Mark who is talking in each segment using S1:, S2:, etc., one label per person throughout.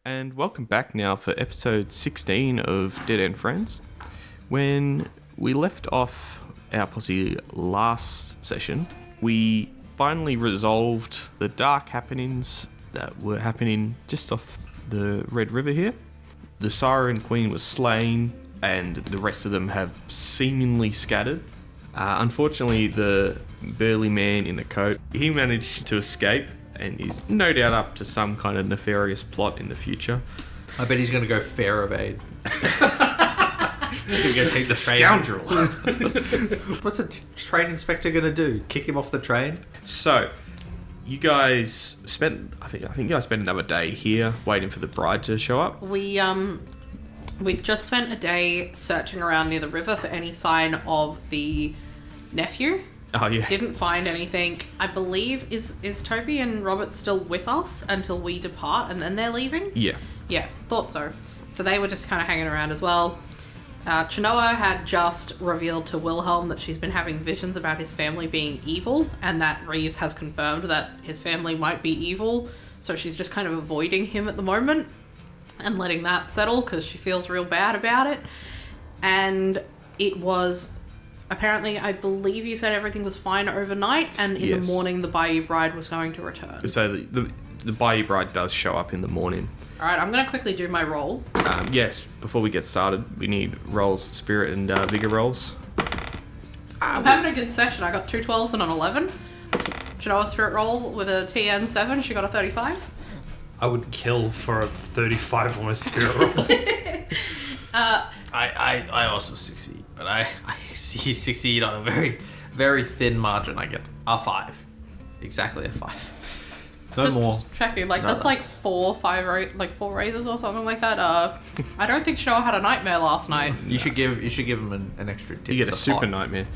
S1: And welcome back now for episode 16 of Dead End Friends. When we left off our posse last session, we finally resolved the dark happenings that were happening just off the Red River here. The Siren Queen was slain, and the rest of them have seemingly scattered. Unfortunately, the burly man in the coat, he managed to escape, and is no doubt up to some kind of nefarious plot in the future.
S2: I bet he's going to go fair evade. He's going to go take the train.
S1: Scoundrel!
S2: What's a train inspector going to do? Kick him off the train?
S1: So, you guys spent, I think you guys spent another day here waiting for the bride to show up.
S3: We just spent a day searching around near the river for any sign of the nephew.
S1: Oh, yeah.
S3: Didn't find anything. I believe, is Toby and Robert still with us until we depart and then they're leaving?
S1: Yeah.
S3: Yeah, thought so. So they were just kind of hanging around as well. Chenoa had just revealed to Wilhelm that she's been having visions about his family being evil, and that Reeves has confirmed that his family might be evil, so she's just kind of avoiding him at the moment and letting that settle because she feels real bad about it. And it was... Apparently, I believe you said everything was fine overnight, and in the morning the Bayou Bride was going to return.
S1: So the Bayou Bride does show up in the morning.
S3: Alright, I'm going to quickly do my roll.
S1: Yes, before we get started, we need rolls, spirit and vigor rolls.
S3: I'm having a good session. I got 2 12s and an 11. Chenoa's spirit roll with a TN 7. She got a 35.
S4: I would kill for a 35 on my spirit roll.
S2: I also succeed, but I succeed on a very, very thin margin. I get a 5. Exactly a 5. No
S3: just,
S2: more.
S3: Just checking, that's like 4 raises or something like that. I don't think Chenoa had a nightmare last night.
S2: You should give him an extra tip.
S1: You get a super nightmare.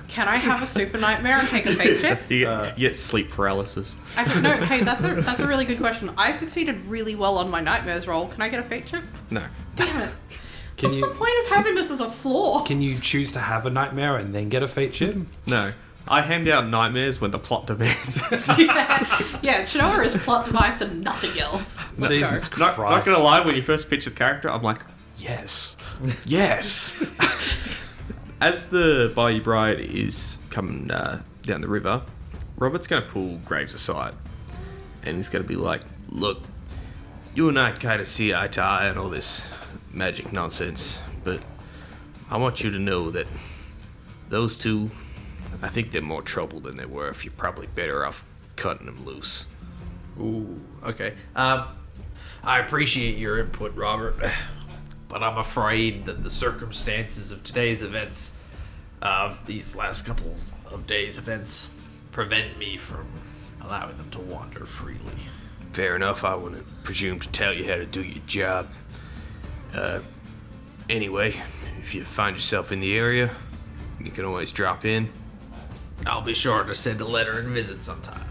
S3: Can I have a super nightmare and take a fate chip?
S1: You get sleep paralysis.
S3: No, hey, that's a really good question. I succeeded really well on my nightmares roll. Can I get a fate chip?
S1: No.
S3: Damn it. What's the point of having this as a flaw?
S4: Can you choose to have a nightmare and then get a fate chip?
S1: No. I hand out nightmares when the plot demands it.
S3: Yeah, Chenoa is plot device and nothing else.
S4: Jesus
S3: Let's go.
S4: Christ.
S1: Not gonna lie, when you first picture the character, I'm like, yes. Yes. As the Bayou Bride is coming down the river, Robert's gonna pull Graves aside. And he's gonna be like, look, you and I kind of see eye to eye on all this magic nonsense, but I want you to know that those two, I think they're more trouble than they were. If you're probably better off cutting them loose.
S2: Ooh, okay. I appreciate your input, Robert, but I'm afraid that the circumstances of today's events, of these last couple of days' events, prevent me from allowing them to wander freely.
S1: Fair enough, I wouldn't presume to tell you how to do your job. Anyway, if you find yourself in the area, you can always drop in.
S2: I'll be sure to send a letter and visit sometime.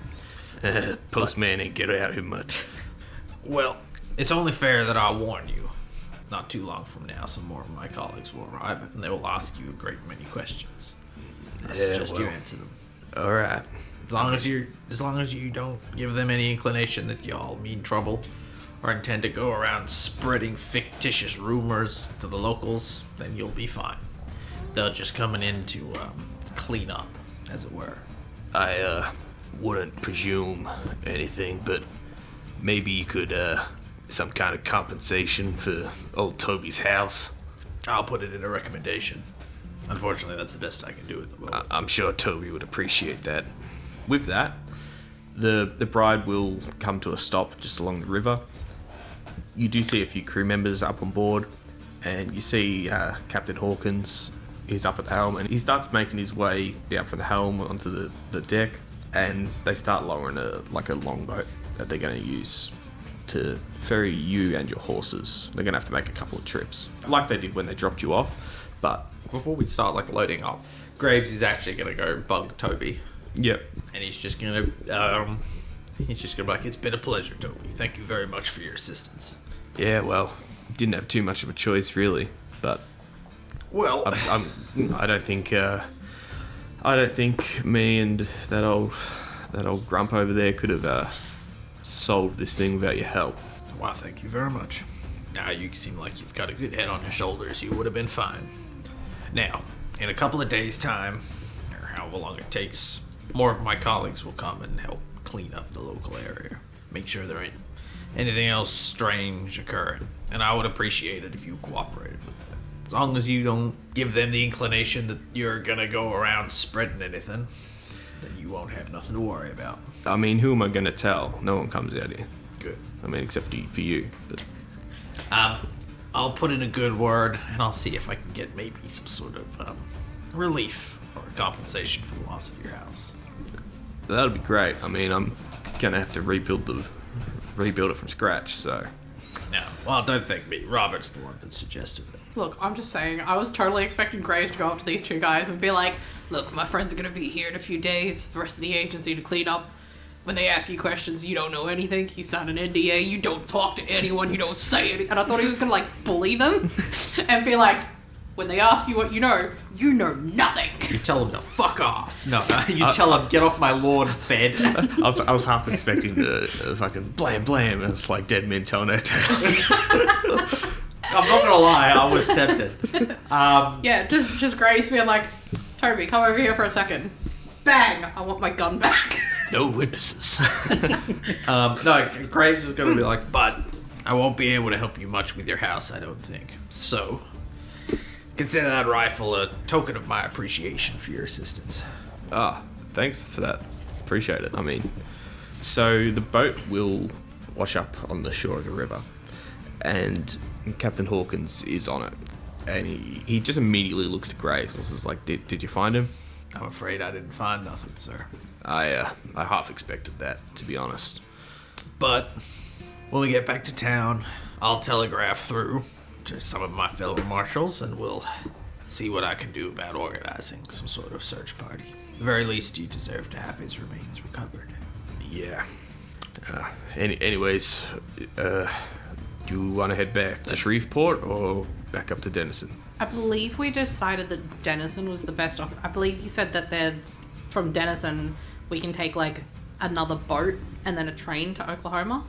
S1: Postman ain't get out here much.
S2: Well, it's only fair that I warn you. Not too long from now, some more of my colleagues will arrive, and they will ask you a great many questions. I suggest you answer them.
S1: All right.
S2: As long as you don't give them any inclination that y'all mean trouble or intend to go around spreading fictitious rumors to the locals, then you'll be fine. They're just coming in to clean up, as it were.
S1: I wouldn't presume anything, but maybe you could some kind of compensation for old Toby's house.
S2: I'll put it in a recommendation. Unfortunately, that's the best I can do at the moment.
S1: I'm sure Toby would appreciate that. With that, the bride will come to a stop just along the river. You do see a few crew members up on board, and you see Captain Hawkins. He's up at the helm, and he starts making his way down from the helm onto the deck, and they start lowering a longboat that they're going to use to ferry you and your horses. They're going to have to make a couple of trips, like they did when they dropped you off, but...
S2: Before we start loading up, Graves is actually going to go bug Toby.
S1: Yep.
S2: And he's just going to be like, it's been a pleasure, Toby. Thank you very much for your assistance.
S1: Yeah, well, didn't have too much of a choice, really, but...
S2: Well...
S1: I don't think me and that old grump over there could have solved this thing without your help.
S2: Well, thank you very much. Now, you seem like you've got a good head on your shoulders. You would have been fine. Now, in a couple of days' time, or however long it takes, more of my colleagues will come and help clean up the local area. Make sure there ain't anything else strange occurring. And I would appreciate it if you cooperated with that. As long as you don't give them the inclination that you're gonna go around spreading anything, then you won't have nothing to worry about.
S1: I mean, who am I going to tell? No one comes out here.
S2: Good.
S1: I mean, except for you. But
S2: I'll put in a good word, and I'll see if I can get maybe some sort of relief or compensation for the loss of your house.
S1: that would be great. I mean, I'm going to have to rebuild it from scratch, so...
S2: No, well, don't thank me. Robert's the one that suggested it.
S3: Look, I'm just saying, I was totally expecting Graves to go up to these two guys and be like, look, my friend's gonna be here in a few days, the rest of the agency to clean up. When they ask you questions, you don't know anything, you sign an NDA, you don't talk to anyone, you don't say anything. And I thought he was gonna, like, bully them and be like, when they ask you what you know nothing.
S2: You tell them to fuck off. No, you tell them, get off my lawn, Fed.
S1: I was half expecting the fucking blam blam, and it's like dead men telling their tale.
S2: I'm not gonna lie, I was tempted.
S3: Yeah, just Graves being like, Toby, come over here for a second. Bang! I want my gun back.
S1: No witnesses.
S2: No, Graves is gonna be like, but I won't be able to help you much with your house, I don't think. So, consider that rifle a token of my appreciation for your assistance.
S1: Thanks for that. Appreciate it. I mean, so the boat will wash up on the shore of the river, and Captain Hawkins is on it, and he just immediately looks to Graves and says, like, did you find him?
S2: I'm afraid I didn't find nothing, sir.
S1: I half expected that, to be honest.
S2: But when we get back to town, I'll telegraph through to some of my fellow marshals, and we'll see what I can do about organizing some sort of search party. At the very least, you deserve to have his remains recovered.
S1: Yeah. Anyways, do you want to head back to Shreveport or back up to Denison?
S3: I believe we decided that Denison was the best option. I believe you said that from Denison, we can take, like, another boat and then a train to Oklahoma.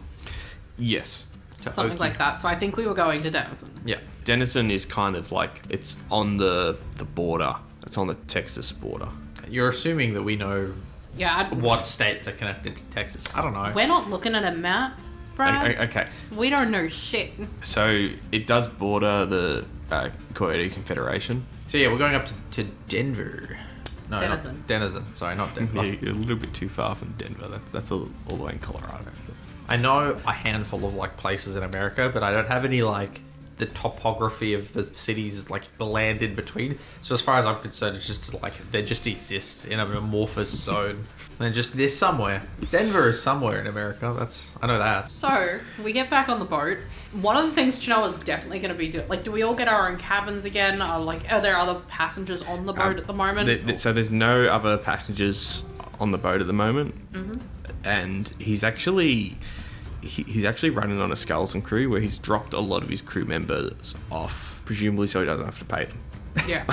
S1: Yes.
S3: Something like that. So I think we were going to Denison.
S1: Yeah. Denison is kind of like, it's on the border. It's on the Texas border.
S2: You're assuming that we know
S3: Yeah.
S2: what states are connected to Texas. I don't know.
S3: We're not looking at a map, Brad.
S1: Okay.
S3: We don't know shit.
S1: So it does border the Coyote Confederation.
S2: So yeah, we're going up to Denver. No,
S3: Denison.
S2: not Denison. Sorry, not Denver.
S1: Yeah, you're a little bit too far from Denver. That's all the way in Colorado.
S2: I know a handful of like places in America, but I don't have any like the topography of the cities, like the land in between. So as far as I'm concerned, it's just like they just exist in an amorphous zone. They're somewhere. Denver is somewhere in America. I know that.
S3: So we get back on the boat. One of the things Chinoa's definitely going to be doing, like, do we all get our own cabins again? Are there other passengers on the boat at the moment?
S1: So there's no other passengers on the boat at the moment, and he's actually running on a skeleton crew where he's dropped a lot of his crew members off, presumably so he doesn't have to pay them.
S3: Yeah.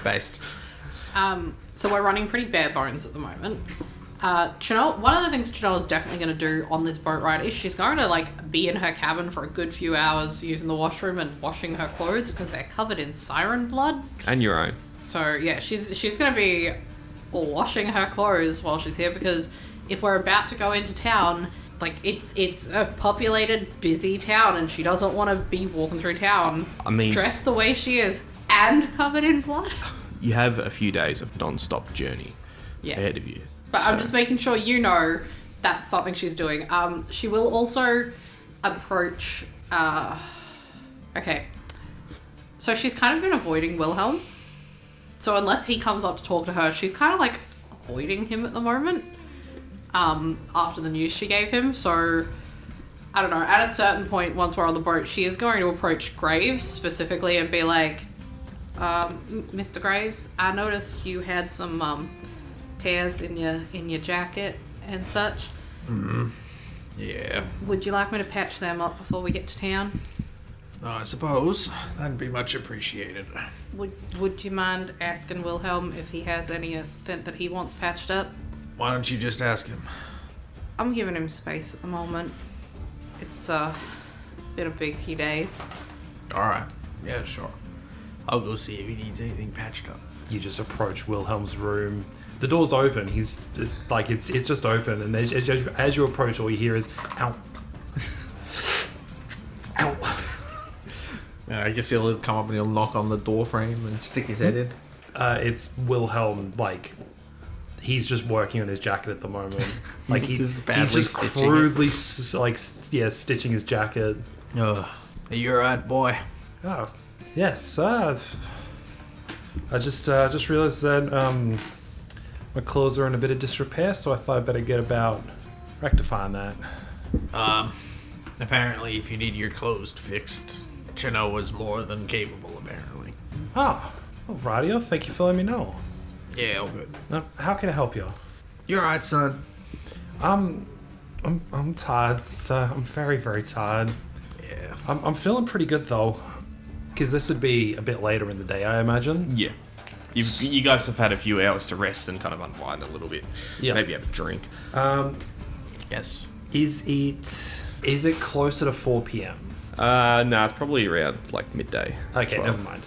S2: Based.
S3: So we're running pretty bare bones at the moment. One of the things Chinoa's definitely going to do on this boat ride is she's going to, like, be in her cabin for a good few hours using the washroom and washing her clothes because they're covered in siren blood.
S1: And your own.
S3: So yeah, she's going to be washing her clothes while she's here because if we're about to go into town, like, it's a populated, busy town, and she doesn't want to be walking through town dressed the way she is and covered in blood.
S1: You have a few days of non-stop journey ahead of you.
S3: But I'm just making sure you know that's something she's doing. She will also approach... okay. So she's kind of been avoiding Wilhelm. So unless he comes up to talk to her, she's kind of, like, avoiding him at the moment. After the news she gave him. So, I don't know. At a certain point, once we're on the boat, she is going to approach Graves specifically and be like, Mr. Graves, I noticed you had some tears in your jacket and such.
S2: Mm-hmm. Yeah.
S3: Would you like me to patch them up before we get to town?
S2: I suppose. That'd be much appreciated.
S3: Would you mind asking Wilhelm if he has anything that he wants patched up?
S2: Why don't you just ask him?
S3: I'm giving him space at the moment. It's been a big few days.
S2: All right. Yeah, sure. I'll go see if he needs anything patched up.
S4: You just approach Wilhelm's room. The door's open. He's like it's just open, and as you approach, all you hear is "ow, ow."
S2: I guess he'll come up and he'll knock on the door frame and stick his head in.
S4: It's Wilhelm. Like he's just working on his jacket at the moment. Like he's just crudely stitching his jacket.
S2: Are you alright, boy?
S4: Oh, yes. I just realized that my clothes are in a bit of disrepair, so I thought I'd better get about rectifying that.
S2: Apparently, if you need your clothes fixed, Chinoa's more than capable, apparently.
S4: Oh, rightio. Thank you for letting me know.
S2: Yeah, all good.
S4: How can I help you?
S2: You alright, son?
S4: I'm tired, sir. I'm very, very tired.
S2: Yeah.
S4: I'm feeling pretty good, though. Because this would be a bit later in the day, I imagine.
S1: Yeah. You guys have had a few hours to rest and kind of unwind a little bit.
S4: Yeah.
S1: Maybe have a drink.
S2: Yes.
S4: Is it closer to 4 p.m.?
S1: No, it's probably around like midday.
S4: Okay,
S1: 12.
S4: never mind.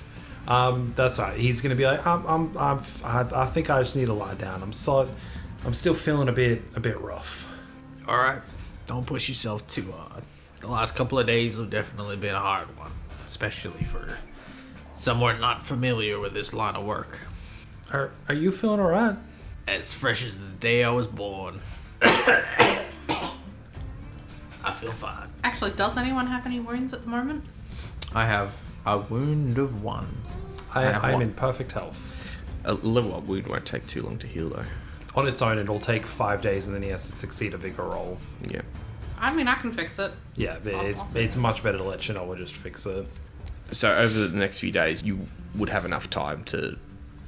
S4: That's all right. He's gonna be like, I think I just need to lie down. I'm still feeling a bit rough.
S2: Alright. Don't push yourself too hard. The last couple of days have definitely been a hard one. Especially for someone not familiar with this line of work.
S4: Are you feeling alright?
S2: As fresh as the day I was born. I feel fine.
S3: Actually, does anyone have any wounds at the moment?
S2: I have a wound of 1.
S4: I'm in perfect health.
S1: A level up wound won't take too long to heal, though.
S4: On its own, it'll take 5 days, and then he has to succeed a vigor roll.
S1: Yeah.
S3: I mean, I can fix it.
S4: Yeah, it's much better to let Chinoa just fix it.
S1: So over the next few days, you would have enough time to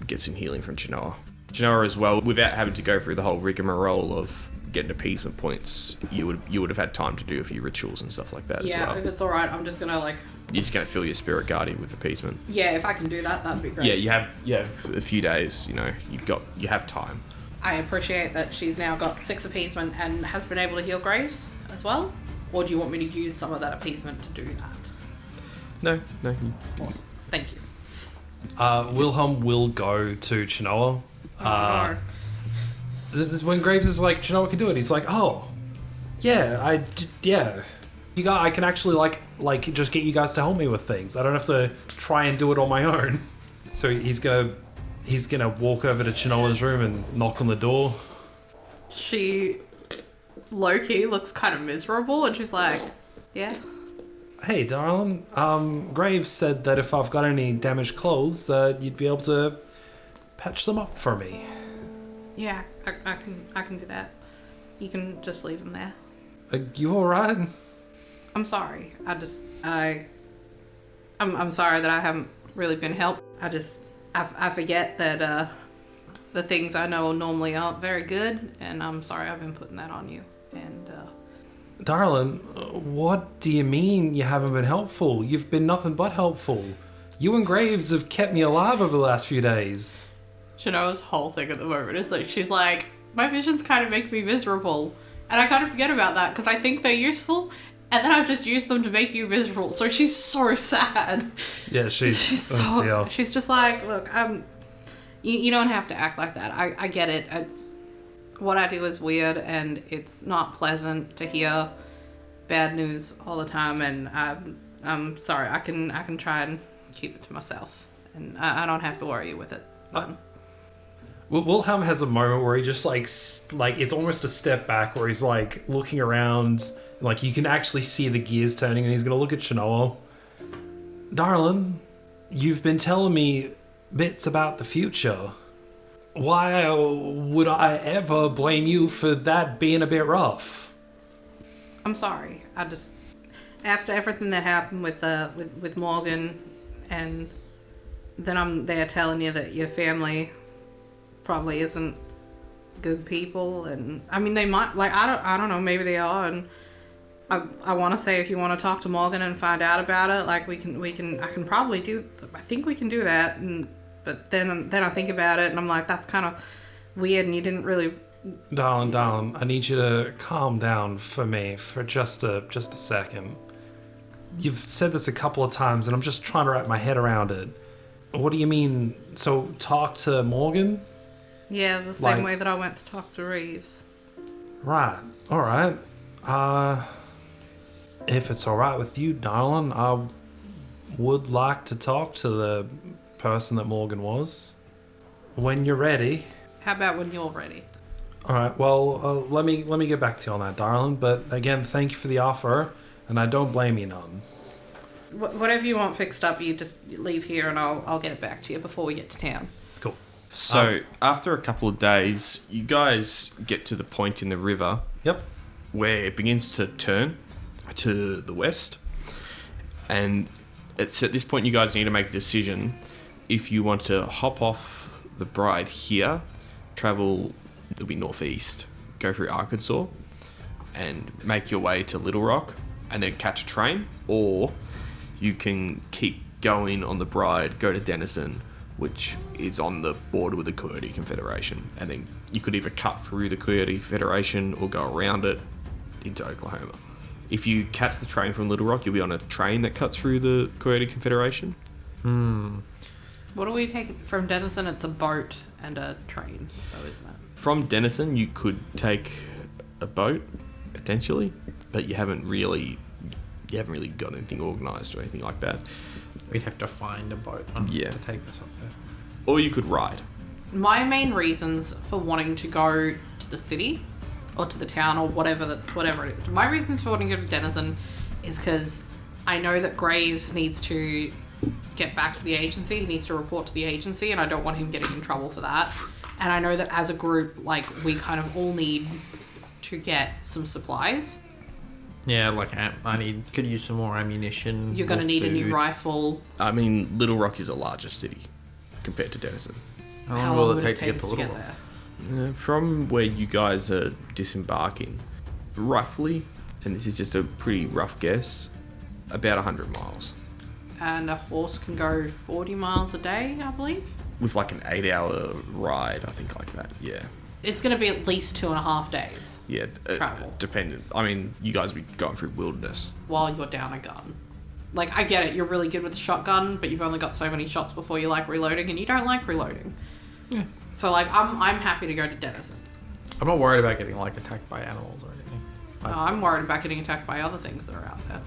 S1: get some healing from Chinoa. Chinoa as well, without having to go through the whole rigmarole of getting appeasement points, you would have had time to do a few rituals and stuff like that as well.
S3: Yeah, if it's alright, I'm just gonna
S1: You're just going to fill your spirit guardian with appeasement.
S3: Yeah, if I can do that, that'd be great.
S1: Yeah, you have a few days, you have time.
S3: I appreciate that she's now got 6 appeasement and has been able to heal Graves as well. Or do you want me to use some of that appeasement to do that?
S1: No.
S3: Awesome. Thank you.
S4: Wilhelm will go to Chinoa. When Graves is like, Chinoa can do it, he's like, oh, yeah, yeah. I can actually like just get you guys to help me with things. I don't have to try and do it on my own. So he's gonna walk over to Chinoa's room and knock on the door.
S3: She low-key looks kind of miserable and she's like, yeah.
S4: Hey, darling. Graves said that if I've got any damaged clothes, that you'd be able to patch them up for me.
S3: Yeah, I can do that. You can just leave them there.
S4: Are you alright?
S3: I'm sorry. I'm sorry that I haven't really been helped. I forget that the things I know normally aren't very good, and I'm sorry I've been putting that on you. And
S4: darling, what do you mean you haven't been helpful? You've been nothing but helpful. You and Graves have kept me alive over the last few days.
S3: Chinoa's whole thing at the moment is like, she's like, my visions kind of make me miserable. And I kind of forget about that because I think they're useful. And then I've just used them to make you miserable. So she's so sad.
S4: Yeah, she's
S3: she's just like, look, you don't have to act like that. I get it. It's what I do is weird and it's not pleasant to hear bad news all the time. And I'm sorry. I can try and keep it to myself, and I don't have to worry with it.
S4: Wilhelm has a moment where he just like it's almost a step back where he's like looking around, like you can actually see the gears turning, and he's gonna look at Chinoa. Darling, you've been telling me bits about the future. Why would I ever blame you for that being a bit rough?
S3: I'm sorry. I just, after everything that happened with Morgan, and then I'm there telling you that your family probably isn't good people, and I mean they might, like, I don't know, maybe they are, and I want to say if you want to talk to Morgan and find out about it, like I can probably do, I think we can do that, but then I think about it and I'm like, that's kind of weird, and you didn't really.
S4: Darling, I need you to calm down for me for just a second. you've said this a couple of times, and I'm just trying to wrap my head around it. What do you mean? So talk to Morgan?
S3: Yeah, the same
S4: Like-
S3: way that I went to talk to Reeves.
S4: Right. All right. If it's all right with you, darling, I would like to talk to the person that Morgan was. When you're ready.
S3: How about when you're ready?
S4: All right. Well, let me get back to you on that, darling. But again, thank you for the offer, and I don't blame you none.
S3: Whatever you want fixed up, you just leave here and I'll get it back to you before we get to town.
S4: Cool.
S1: So, after a couple of days, you guys get to the point in the river
S4: Yep.
S1: where it begins to turn to the west. And it's at this point you guys need to make a decision if you want to hop off the Bride here, travel, it'll be northeast, go through Arkansas, and make your way to Little Rock, and then catch a train, or you can keep going on the Bride, go to Denison, which is on the border with the Coyote Confederation, and then you could either cut through the Coyote Federation or go around it into Oklahoma. If you catch the train from Little Rock, you'll be on a train that cuts through the Coyote Confederation.
S3: What do we take from Denison? It's a boat and a train, though, isn't it?
S1: From Denison, you could take a boat, potentially, but you haven't really got anything organised or anything like that.
S2: We'd have to find a boat
S1: Yeah.
S2: to take us up there.
S1: Or you could ride.
S3: My main reasons for wanting to go to the city or to the town or whatever it is. My reasons for wanting to go to Denison is because I know that Graves needs to get back to the agency. He needs to report to the agency, and I don't want him getting in trouble for that. And I know that as a group, like, we kind of all need to get some supplies.
S2: Yeah, like could use some more ammunition.
S3: You're going to
S2: more
S3: need a new
S2: food.
S3: rifle.
S1: I mean, Little Rock is a larger city compared to Denison.
S2: How
S3: How
S2: long will
S3: would
S2: it take to get
S3: us
S2: to Little Rock?
S3: there?
S1: From where you guys are disembarking, roughly, and this is just a pretty rough guess, about 100 miles.
S3: And a horse can go 40 miles a day, I believe.
S1: With like an 8-hour ride, I think, like that, yeah.
S3: It's going to be at least 2.5 days
S1: Yeah,
S3: Travel.
S1: dependent. I mean, you guys would be going through wilderness.
S3: while you're down a gun. Like, I get it, you're really good with the shotgun, but you've only got so many shots before you like reloading, and you don't like reloading.
S2: Yeah.
S3: So, like, I'm happy to go to Denison.
S2: I'm not worried about getting like attacked by animals or anything.
S3: I'm worried about getting attacked by other things that are out there.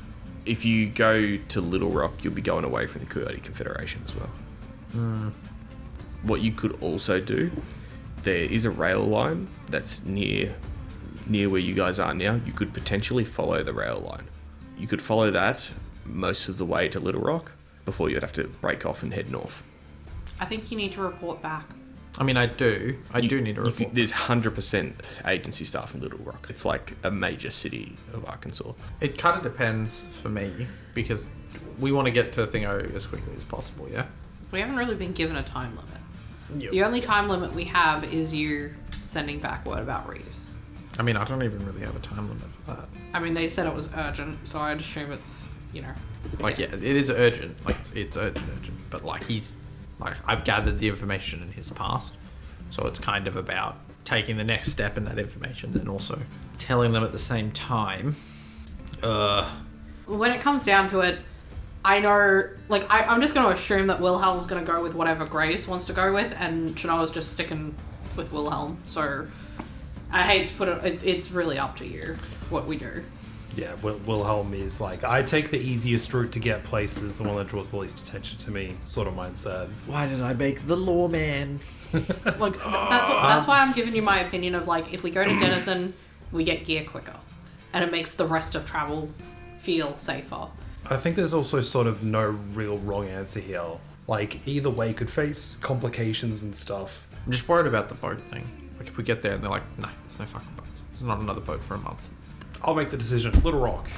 S1: If you go to Little Rock, you'll be going away from the Coyote Confederation as well. What you could also do, there is a rail line that's near where you guys are now. You could potentially follow the rail line. You could follow that most of the way to Little Rock before you'd have to break off and head north.
S3: I think you need to report back.
S2: I mean, I do need a report.
S1: There's 100% agency staff in Little Rock. It's like a major city of Arkansas.
S2: It kind of depends for me because we want to get to Thingo as quickly as possible. Yeah.
S3: We haven't really been given a time limit.
S2: Yep.
S3: The only time limit we have is you sending back word about Reeves.
S2: I mean, I don't even really have a time limit for that.
S3: I mean, they said it was urgent, so I'd assume it's,
S2: Like, yeah, it is urgent. Like, it's urgent. But like, I've gathered the information in his past, so it's kind of about taking the next step in that information and also telling them at the same time.
S3: When it comes down to it, I know, like, I'm just going to assume that Wilhelm's going to go with whatever Grace wants to go with, and Chenoa's just sticking with Wilhelm. So, I hate to put it, it's really up to you what we do.
S4: Yeah, Wilhelm is like, I take the easiest route to get places, the one that draws the least attention to me, sort of mindset.
S2: Why did I make the lawman?
S3: Like, that's why I'm giving you my opinion of, like, if we go to Denison, we get gear quicker. And it makes the rest of travel feel safer.
S4: I think there's also sort of no real wrong answer here. Like, either way could face complications and stuff.
S2: I'm just worried about the boat thing. Like, if we get there and they're like, no, there's no fucking boats. There's not another boat for a month.
S4: I'll make the decision. Little Rock.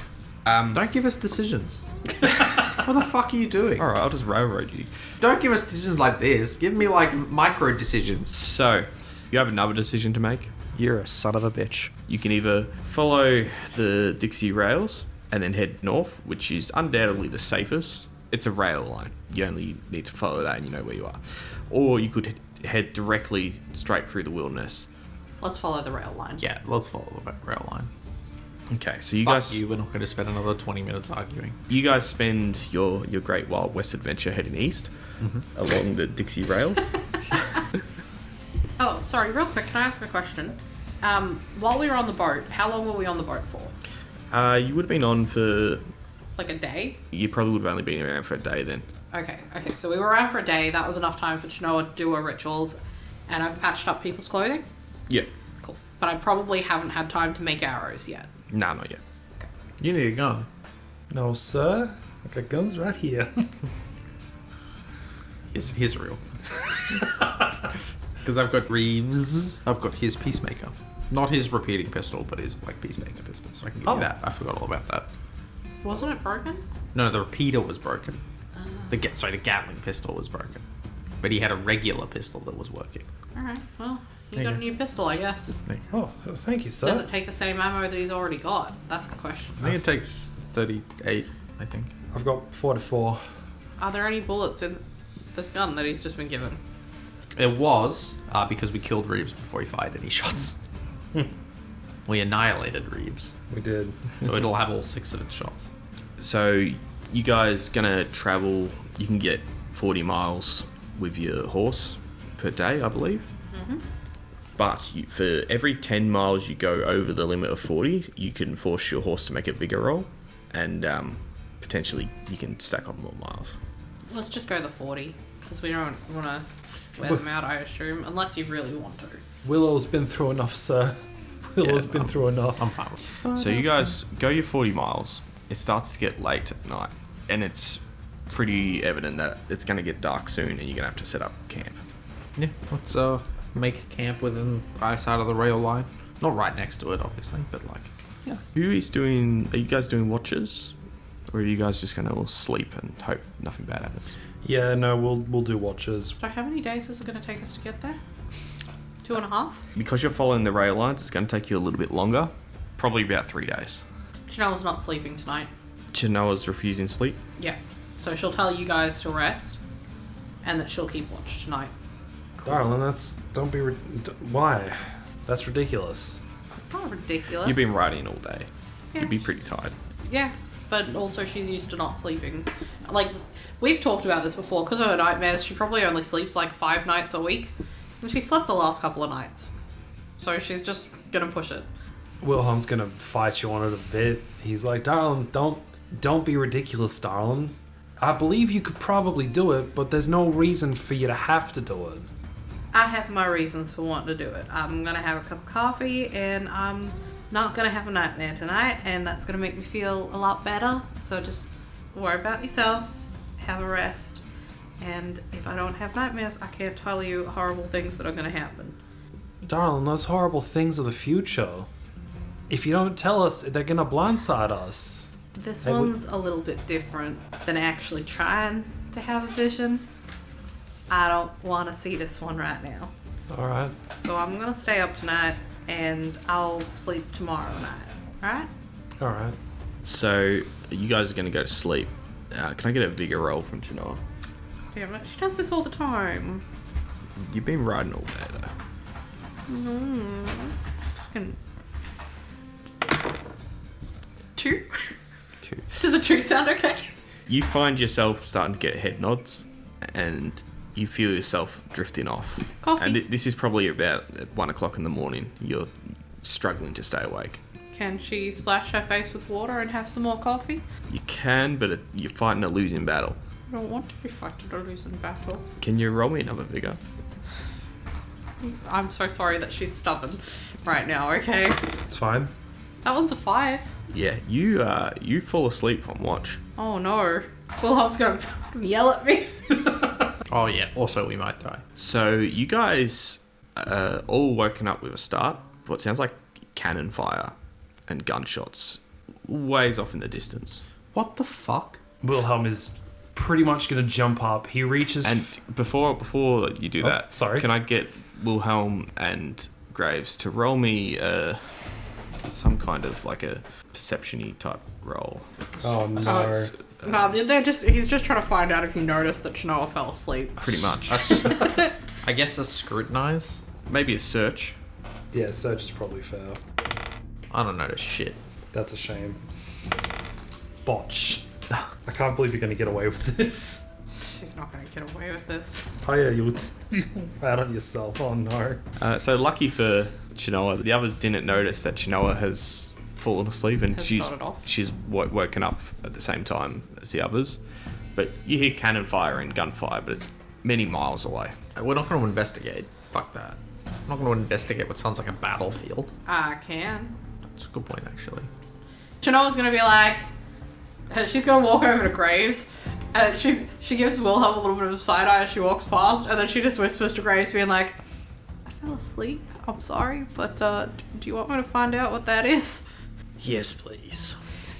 S2: Don't give us decisions. What the fuck are you doing?
S1: All right, I'll just railroad you.
S2: Don't give us decisions like this. Give me, like, micro decisions.
S1: So, you have another decision to make.
S2: You're a son of a bitch.
S1: You can either follow the Dixie rails and then head north, which is undoubtedly the safest. It's a rail line. You only need to follow that and you know where you are. Or you could head directly straight through the wilderness.
S3: Let's follow the rail line.
S2: Yeah, let's follow the rail line.
S1: Okay, so you
S2: Fuck
S1: guys,
S2: you, we're not going to spend another 20 minutes arguing.
S1: you guys spend your Great Wild West adventure heading east along the Dixie Rails.
S3: Oh, sorry, real quick, can I ask a question? While we were on the boat, how long were we on the boat for?
S1: You would have been on for.
S3: Like a day?
S1: You probably would have only been around for a day then.
S3: Okay, so we were around for a day. That was enough time for Chinoa to do her rituals, and I've patched up people's clothing.
S1: Yeah.
S3: Cool. But I probably haven't had time to make arrows yet.
S1: No, not yet.
S2: You need a gun.
S4: No, sir. I got guns right here.
S2: He's real. Because I've got Reeves. I've got his Peacemaker. Not his repeating pistol, but his Peacemaker pistol. So I can give you that. I forgot all about that.
S3: Wasn't it broken?
S2: No, the repeater was broken. The Gatling pistol was broken. But he had a regular pistol that was working.
S3: Alright, well, you got a new pistol, I guess.
S4: Oh, thank you, sir.
S3: Does it take the same ammo that he's already got? That's the question.
S2: I think it takes 38, I think.
S4: I've got 44.
S3: Are there any bullets in this gun that he's just been given?
S2: It was, because we killed Reeves before he fired any shots. We annihilated Reeves.
S4: We did.
S2: So it'll have all 6 of its shots.
S1: So you guys gonna travel? You can get 40 miles with your horse per day, I believe. But for every 10 miles you go over the limit of 40, you can force your horse to make a bigger roll, and potentially you can stack on more miles.
S3: Let's just go the 40, because we don't want to wear them out, I assume, unless you really want to.
S4: Willow's been through enough, sir. Willow's been through enough.
S2: I'm fine with it.
S1: So you guys go your 40 miles. It starts to get late at night, and it's pretty evident that it's going to get dark soon, and you're going to have to set up camp.
S2: Yeah, let's make camp within eyesight of the rail line. Not right next to it, obviously, but yeah.
S1: Who is doing? Are you guys doing watches, or are you guys just going to all sleep and hope nothing bad happens?
S4: Yeah, no, we'll do watches.
S3: So how many days is it going to take us to get there? 2.5?
S1: Because you're following the rail lines, it's going to take you a little bit longer. Probably about 3 days.
S3: Chinoa's not sleeping tonight.
S1: Chinoa's refusing sleep.
S3: Yeah. So she'll tell you guys to rest, and that she'll keep watch tonight.
S4: Darling, why? That's ridiculous.
S3: It's not ridiculous.
S1: You've been riding all day.
S3: Yeah.
S1: You'd be pretty tired.
S3: Yeah, but also she's used to not sleeping. Like, we've talked about this before, because of her nightmares, she probably only sleeps like 5 nights a week. And she slept the last couple of nights. So she's just gonna push it.
S4: Wilhelm's gonna fight you on it a bit. He's like, darling, don't be ridiculous, darling. I believe you could probably do it, but there's no reason for you to have to do it.
S3: I have my reasons for wanting to do it. I'm gonna have a cup of coffee, and I'm not gonna have a nightmare tonight, and that's gonna make me feel a lot better. So just worry about yourself, have a rest, and if I don't have nightmares, I can't tell you horrible things that are gonna happen.
S4: Darling, those horrible things are the future. If you don't tell us, they're gonna blindside us.
S3: This one's a little bit different than actually trying to have a vision. I don't want to see this one right now.
S4: Alright.
S3: So I'm going to stay up tonight, and I'll sleep tomorrow night. Alright?
S4: Alright.
S1: So you guys are going to go to sleep. Can I get a vigor roll from Chinoa?
S3: Damn it, she does this all the time.
S1: You've been riding all day though.
S3: Fucking... 2?
S1: 2.
S3: Does a 2 sound okay?
S1: You find yourself starting to get head nods, and you feel yourself drifting off.
S3: Coffee.
S1: And this is probably about 1 o'clock in the morning. You're struggling to stay awake.
S3: Can she splash her face with water and have some more coffee?
S1: You can, but you're fighting a losing battle.
S3: I don't want to be fighting a losing battle.
S1: Can you roll me another vigor?
S3: I'm so sorry that she's stubborn right now, okay?
S4: It's fine.
S3: That one's a 5.
S1: Yeah, you fall asleep on watch.
S3: Oh no. Wilhelm's gonna fucking yell at me.
S2: Oh yeah, also we might die.
S1: So you guys all woken up with a start. What sounds like cannon fire and gunshots ways off in the distance.
S2: What the fuck?
S4: Wilhelm is pretty much gonna jump up. He reaches...
S1: And before you do that,
S4: sorry.
S1: Can I get Wilhelm and Graves to roll me some kind of like a perception-y type roll?
S4: Oh no.
S3: No, he's just trying to find out if you noticed that Chinoa fell asleep.
S1: Pretty much.
S2: I guess a scrutinize?
S1: Maybe a search.
S4: Yeah, search is probably fair.
S2: I don't notice shit.
S4: That's a shame. Botch. I can't believe you're going to get away with this.
S3: She's not going to get away with this.
S4: Oh yeah, you'll bad on yourself. Oh no.
S1: So lucky for Chinoa, the others didn't notice that Chinoa has fallen asleep and
S3: Has nodded off.
S1: she's woken up at the same time as the others. But you hear cannon fire and gunfire, but it's many miles away.
S2: We're not going to investigate. Fuck that. I'm not going to investigate what sounds like a battlefield.
S3: I can.
S2: That's a good point, actually.
S3: Chinoa's going to be like... She's going to walk over to Graves. And she gives Wilhelm a little bit of a side eye as she walks past. And then she just whispers to Graves, being like, I fell asleep. I'm sorry, but do you want me to find out what that is?
S2: Yes, please.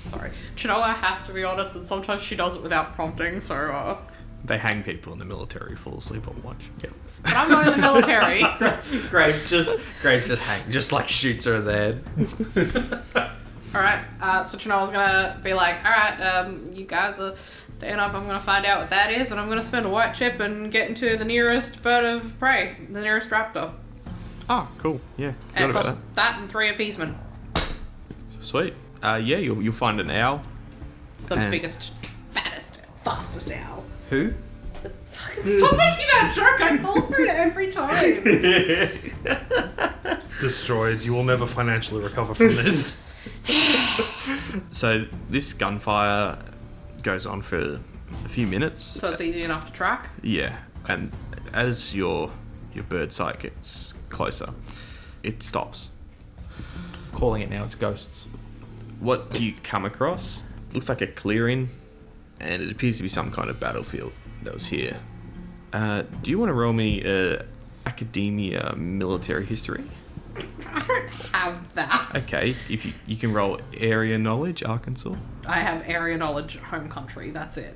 S3: Sorry. Chinoa has to be honest, and sometimes she does it without prompting, so...
S1: They hang people in the military who fall asleep on watch.
S2: Yep.
S3: But I'm not in the military.
S2: Graves just like shoots her in the head.
S3: Alright, so Chinoa's gonna be like, alright, you guys are staying up, I'm gonna find out what that is, and I'm gonna spend a white chip and get into the nearest bird of prey, the nearest raptor.
S1: Oh, cool. Yeah.
S3: And it
S1: Forgot about
S3: costs that and 3 appeasement.
S1: Sweet. Yeah, you'll find an owl.
S3: The
S1: And-
S3: biggest, fattest, fastest owl.
S2: Who?
S3: Stop making that joke, I fall for it every time.
S4: Destroyed. You will never financially recover from this.
S1: So this gunfire goes on for a few minutes.
S3: So it's easy enough to track.
S1: Yeah, and as your bird sight gets closer, it stops.
S2: Calling it now, it's ghosts.
S1: What do you come across? Looks like a clearing, and it appears to be some kind of battlefield that was here. Do you want to roll me academia military history?
S3: I don't have that.
S1: Okay, if you can roll area knowledge, Arkansas.
S3: I have area knowledge, home country, that's it.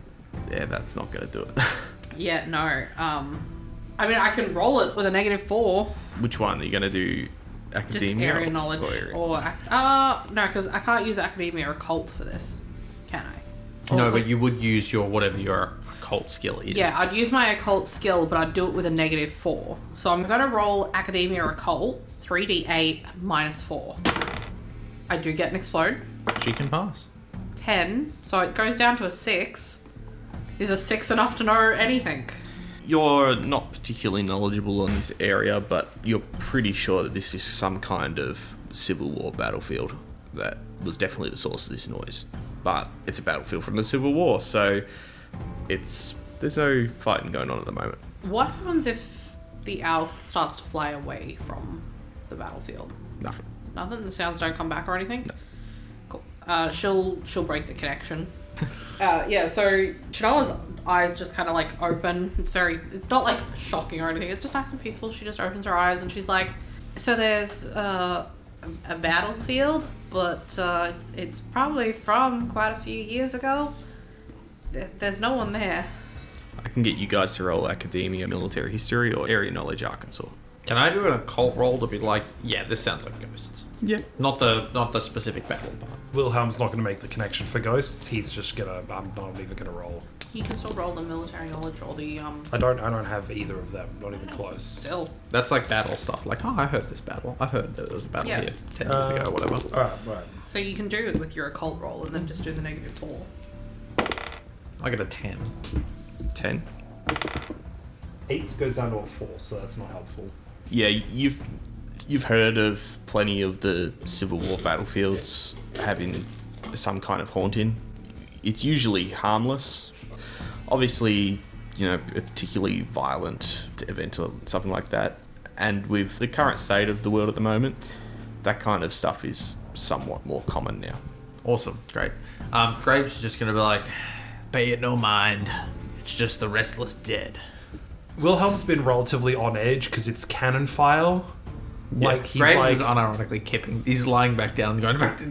S1: Yeah, that's not going to do it.
S3: Yeah, no. I mean, I can roll it with a -4.
S1: Which one? Are you going to do
S3: Just
S1: academia?
S3: area knowledge.
S1: Or area?
S3: No, because I can't use academia or occult for this, can I?
S2: No,
S3: Or-
S2: but you would use your whatever your occult skill is.
S3: Yeah, I'd use my occult skill, but I'd do it with a -4. So I'm going to roll academia or occult, 3d8 -4. I do get an explode.
S2: She can pass.
S3: 10, so it goes down to a 6. Is a 6 enough to know anything?
S1: You're not particularly knowledgeable on this area, but you're pretty sure that this is some kind of Civil War battlefield that was definitely the source of this noise. But it's a battlefield from the Civil War, so there's no fighting going on at the moment.
S3: What happens if the owl starts to fly away from the battlefield?
S1: Nothing.
S3: Nothing? The sounds don't come back or anything? No. Cool. She'll break the connection. Yeah, so Chinoa's eyes just kind of like open. It's not like shocking or anything. It's just nice and peaceful. She just opens her eyes and she's like, so there's a battlefield, but it's probably from quite a few years ago. There's no one there.
S1: I can get you guys to roll academia, military history, or area knowledge, Arkansas.
S2: Can I do an occult roll to be like, yeah, this sounds like ghosts?
S1: Yeah.
S2: Not the specific battle part.
S4: Wilhelm's not going to make the connection for ghosts. He's just gonna. I'm not even going to roll.
S3: You can still roll the military knowledge or the
S4: I don't have either of them. Not even close.
S3: still.
S2: That's like battle stuff. Like, oh, I heard this battle. I've heard there was a battle
S3: Yeah.
S2: here 10 years ago, whatever.
S4: Alright.
S3: So you can do it with your occult roll and then just do the -4.
S2: I got a 10.
S1: 10.
S4: 8 goes down to a 4, so that's not helpful.
S1: Yeah, you've heard of plenty of the Civil War battlefields having some kind of haunting. It's usually harmless. Obviously, a particularly violent event or something like that. And with the current state of the world at the moment, that kind of stuff is somewhat more common now.
S2: Awesome. Great. Graves is just going to be like, pay it no mind. It's just the restless dead.
S4: Wilhelm's been relatively on edge because it's cannon fire.
S2: Yeah,
S4: Like he's
S2: Graves
S4: like
S2: is unironically kipping. He's lying back down,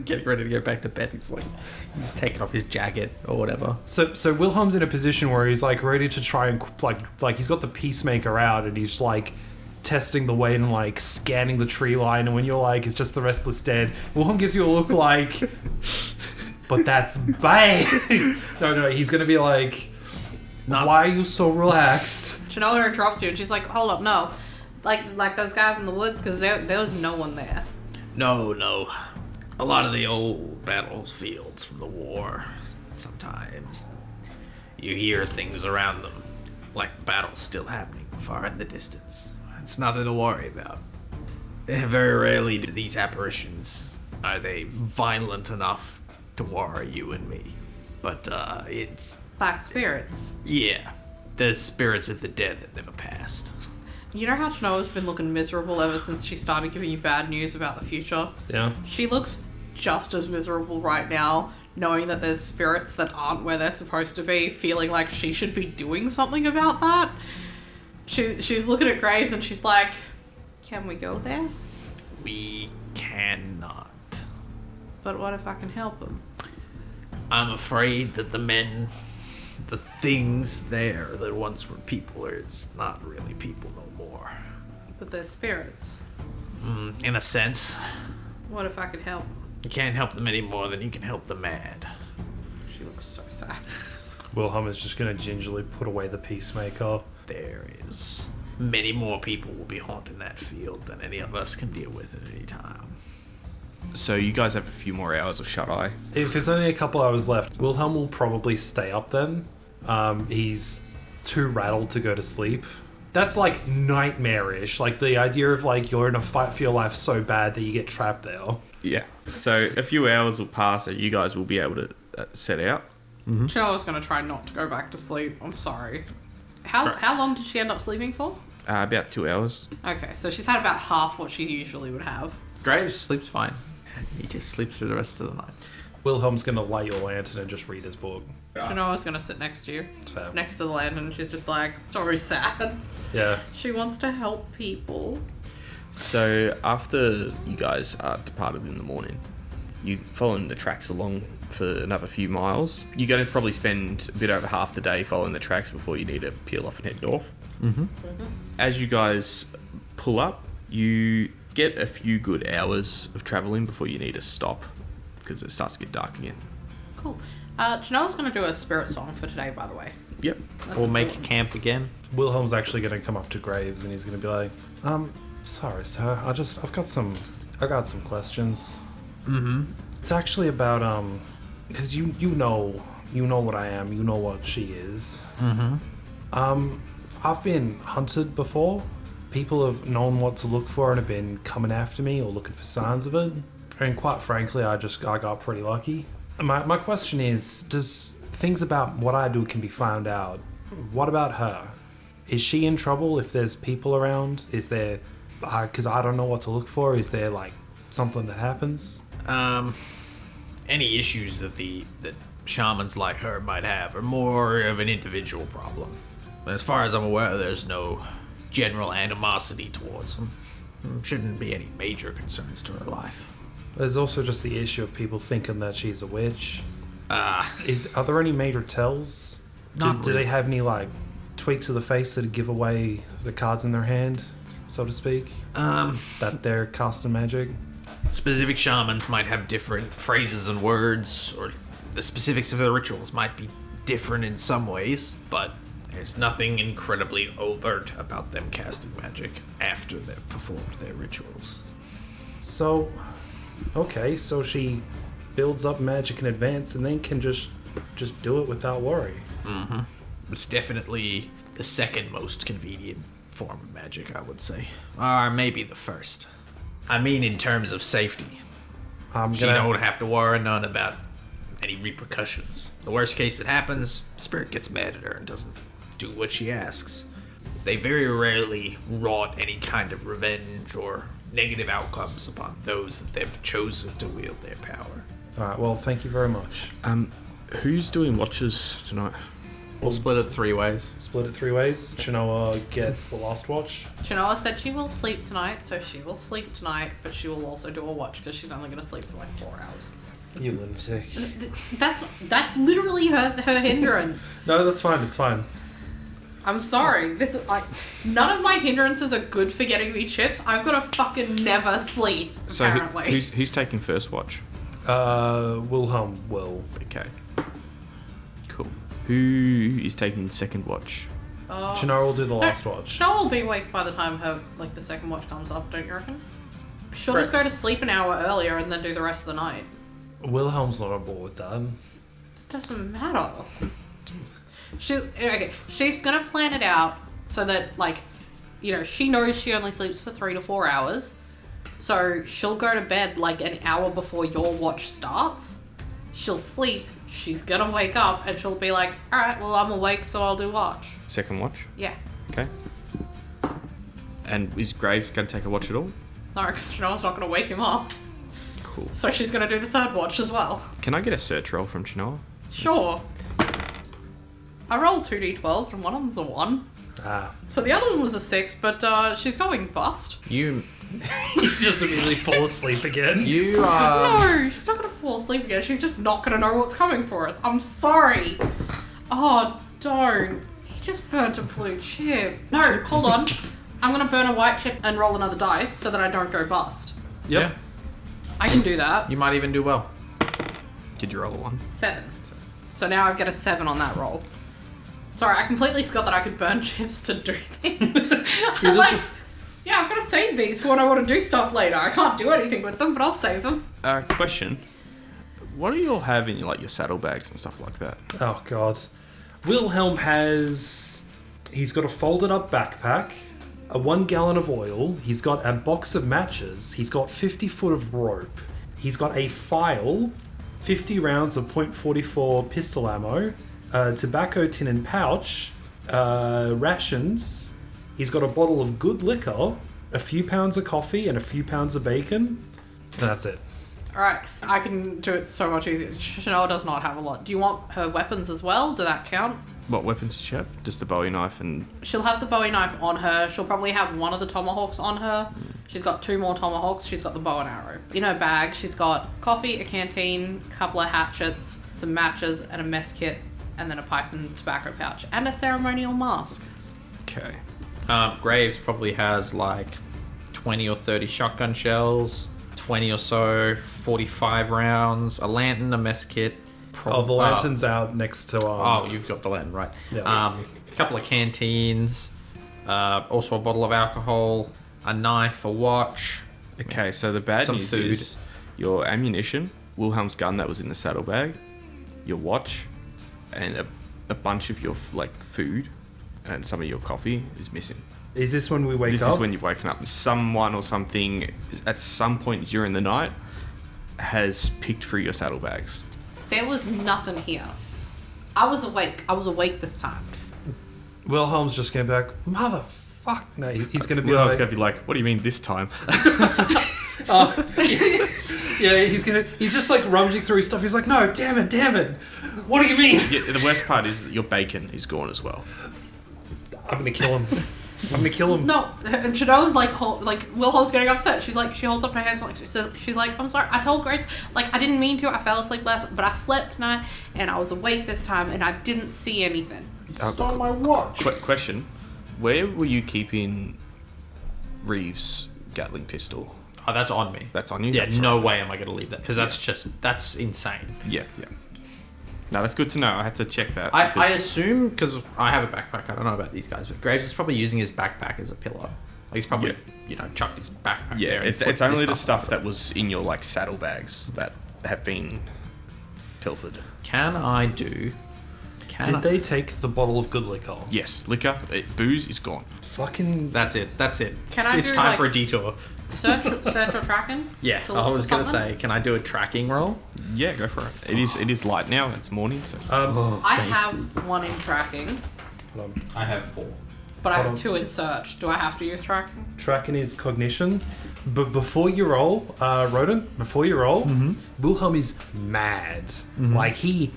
S2: getting ready to go back to bed. He's taking off his jacket or whatever.
S4: so Wilhelm's in a position where he's like ready to try and like he's got the peacemaker out and he's like testing the weight and like scanning the tree line, and when you're like it's just the restless dead, Wilhelm gives you a look like but that's bad. No, he's gonna be like, why are you so relaxed?
S3: Chinoa interrupts you and she's like, hold up, no. Like those guys in the woods, because there was no one there.
S2: No. a lot of the old battlefields from the war, sometimes you hear things around them, like battles still happening far in the distance. It's nothing to worry about. Very rarely do these apparitions, are they violent enough to worry you and me. But, it's...
S3: Black spirits.
S2: Yeah, the spirits of the dead that never passed.
S3: You know how Chenoa's been looking miserable ever since she started giving you bad news about the future?
S4: Yeah.
S3: She looks just as miserable right now, knowing that there's spirits that aren't where they're supposed to be, feeling like she should be doing something about that. She's looking at Graves and she's like, can we go there?
S2: We cannot.
S3: But what if I can help them?
S2: I'm afraid that the things there that once were people is not really people no more.
S3: But they're spirits.
S2: In a sense.
S3: What if I could help them?
S2: You can't help them any more than you can help the mad.
S3: She looks so sad.
S4: Wilhelm is just going to gingerly put away the peacemaker.
S2: There is many more people will be haunting that field than any of us can deal with at any time.
S1: So you guys have a few more hours of shut-eye.
S4: If it's only a couple hours left, Wilhelm will probably stay up then. He's too rattled to go to sleep. That's like nightmarish. Like the idea of like you're in a fight for your life so bad that you get trapped there.
S1: Yeah. So a few hours will pass and you guys will be able to set out.
S3: Chenoa's gonna try not to go back to sleep. I'm sorry. How long did she end up sleeping for?
S1: About 2 hours.
S3: Okay, so she's had about half what she usually would have.
S2: Graves sleeps fine. He just sleeps for the rest of the night.
S4: Wilhelm's going to light your lantern and just read his book.
S3: Chenoa's gonna sit next to you,
S4: Fair.
S3: next to the lantern, and she's just like, so sad.
S4: Yeah.
S3: She wants to help people.
S1: So after you guys departed in the morning, you following the tracks along for another few miles. You're going to probably spend a bit over half the day following the tracks before you need to peel off and head north. As you guys pull up, you get a few good hours of travelling before you need to stop because it starts to get dark again.
S3: Cool. Chenoa's gonna do a spirit song for today, by the way.
S1: Yep.
S2: We'll make camp again.
S4: Wilhelm's actually going to come up to Graves and he's going to be like, sorry, sir. I've got some questions. It's actually about, because you know what I am, you know what she is. I've been hunted before. People have known what to look for and have been coming after me or looking for signs of it. And quite frankly, I got pretty lucky. My question is, does things about what I do can be found out? What about her? Is she in trouble if there's people around? Is there, because I don't know what to look for, is there like something that happens?
S2: Any issues that shamans like her might have are more of an individual problem. But as far as I'm aware, there's no general animosity towards them. Shouldn't be any major concerns to her life.
S4: There's also just the issue of people thinking that she's a witch. Are there any major tells?
S2: Not
S4: Do they
S2: really.
S4: have any like tweaks of the face that give away the cards in their hand, so to speak? That they're casting magic?
S2: Specific shamans might have different phrases and words, or the specifics of their rituals might be different in some ways, but there's nothing incredibly overt about them casting magic after they've performed their rituals.
S4: So, okay, so she builds up magic in advance and then can just do it without worry.
S2: It's definitely the second most convenient form of magic, I would say. Or maybe the first. I mean in terms of safety. She don't have to worry none about any repercussions. The worst case that happens, Spirit gets mad at her and doesn't do what she asks. They very rarely wrought any kind of revenge or negative outcomes upon those that they've chosen to wield their power.
S4: Alright, well, thank you very much.
S1: Who's doing watches tonight?
S2: We'll split it 3 ways.
S4: Split it 3 ways. Chenoa gets the last watch.
S3: Chenoa said she will sleep tonight, so she will sleep tonight, but she will also do a watch because she's only going to sleep for like 4 hours.
S4: You lunatic.
S3: That's literally her hindrance.
S4: No, that's fine, it's fine.
S3: I'm sorry. This is like none of my hindrances are good for getting me chips. I've got to fucking never sleep.
S1: So
S3: Apparently.
S1: who's taking first watch?
S4: Wilhelm will.
S1: Okay. Cool. Who is taking second watch?
S4: Chenoa will do the last watch.
S3: Chenoa will be awake by the time the second watch comes up. Don't you reckon? She'll just go to sleep an hour earlier and then do the rest of the night.
S4: Wilhelm's not on board with that.
S3: It doesn't matter. She's gonna plan it out so that, like, you know, she knows she only sleeps for 3 to 4 hours. So she'll go to bed like an hour before your watch starts. She'll sleep, she's gonna wake up, and she'll be like, alright, well, I'm awake, so I'll do watch.
S1: Second watch?
S3: Yeah.
S1: Okay. And is Graves going to take a watch at all?
S3: No, because Chinoa's not gonna wake him up.
S1: Cool.
S3: So she's gonna do the third watch as well.
S1: Can I get a search roll from Chinoa?
S3: Sure. I rolled 2d12 and one of them's a 1.
S4: Ah.
S3: So the other one was a 6, but she's going bust.
S4: You just immediately fall asleep again.
S3: No, she's not gonna fall asleep again. She's just not gonna know what's coming for us. I'm sorry. Oh, don't. He just burnt a blue chip. No, hold on. I'm gonna burn a white chip and roll another dice so that I don't go bust.
S4: Yep.
S2: Yeah.
S3: I can do that.
S2: You might even do well.
S1: Did you roll a 1?
S3: 7. So now I've got a 7 on that roll. Sorry, I completely forgot that I could burn chips to do things. I'm like, yeah, I've got to save these for when I want to do stuff later. I can't do anything with them, but I'll save them.
S1: Question. What do you all have in your saddlebags and stuff like that?
S4: Oh, God. Wilhelm he's got a folded up backpack, a 1 gallon of oil, he's got a box of matches, he's got 50 foot of rope, he's got a file, 50 rounds of .44 pistol ammo, tobacco tin and pouch, rations, he's got a bottle of good liquor, a few pounds of coffee and a few pounds of bacon, and that's it.
S3: Alright, I can do it so much easier. Chanel does not have a lot. Do you want her weapons as well? Do that count?
S1: What weapons does she have? Just a Bowie knife and...
S3: She'll have the Bowie knife on her. She'll probably have one of the tomahawks on her. She's got 2 more tomahawks. She's got the bow and arrow. In her bag, she's got coffee, a canteen, a couple of hatchets, some matches, and a mess kit, and then a pipe and tobacco pouch, and a ceremonial mask.
S1: Okay.
S2: Graves probably has like 20 or 30 shotgun shells, 20 or so 45 rounds, a lantern, a mess kit.
S4: The lantern's out next to...
S2: Oh, you've got the lantern, right.
S4: Yeah.
S2: A couple of canteens, also a bottle of alcohol, a knife, a watch.
S1: Okay, so the bad
S2: Some
S1: news
S2: food.
S1: is your ammunition, Wilhelm's gun that was in the saddlebag, your watch, and a bunch of your food and some of your coffee is missing.
S4: Is this when we wake up?
S1: This is when you've woken up. Someone or something at some point during the night has picked through your saddlebags.
S3: There was nothing here. I was awake. I was awake this time.
S4: Wilhelm's just going to be like, motherfuck. No, he's going to be
S1: Wilhelm's
S4: like...
S1: going to be like, what do you mean this time?
S4: Yeah, he's just like rummaging through his stuff. He's like, no, damn it. What do you mean?
S1: Yeah, the worst part is that your bacon is gone as well.
S4: I'm going to kill him.
S3: No, and Chanel's like Wilhelm's getting upset. She holds up her hands like she's like, I'm sorry. I told Grace, like, I didn't mean to. I fell asleep but I slept tonight and I was awake this time and I didn't see anything.
S2: On my watch.
S1: Question: where were you keeping Reeves' Gatling pistol?
S2: Oh, that's on me.
S1: That's on you.
S2: Yeah,
S1: That's
S2: no
S1: right.
S2: way am I going to leave that because that's insane.
S1: Yeah. No, that's good to know. I had to check that.
S2: I assume because I have a backpack. I don't know about these guys, but Graves is probably using his backpack as a pillow. Like he's probably chucked his backpack.
S1: Yeah,
S2: there and
S1: it's
S2: put
S1: only
S2: his
S1: the stuff
S2: on
S1: that was in your saddlebags that have been pilfered.
S4: Did they take the bottle of good liquor?
S1: Yes, liquor, booze is gone.
S4: Fucking...
S2: That's it.
S3: Can I
S2: It's
S3: do,
S2: time
S3: like,
S2: for a detour.
S3: Search or tracking?
S2: Yeah,
S3: To look
S2: I was
S3: for
S2: gonna
S3: something?
S2: say, can I do a tracking roll?
S1: Yeah, go for it. It is light now. It's morning, so
S3: I have 1 in tracking,
S4: Hold on.
S2: I have 4.
S3: but I
S4: Hold
S3: have
S4: on.
S3: 2 in search. Do I have to use tracking?
S4: Tracking is cognition. But before you roll, Rodent, Wilhelm is mad. Like he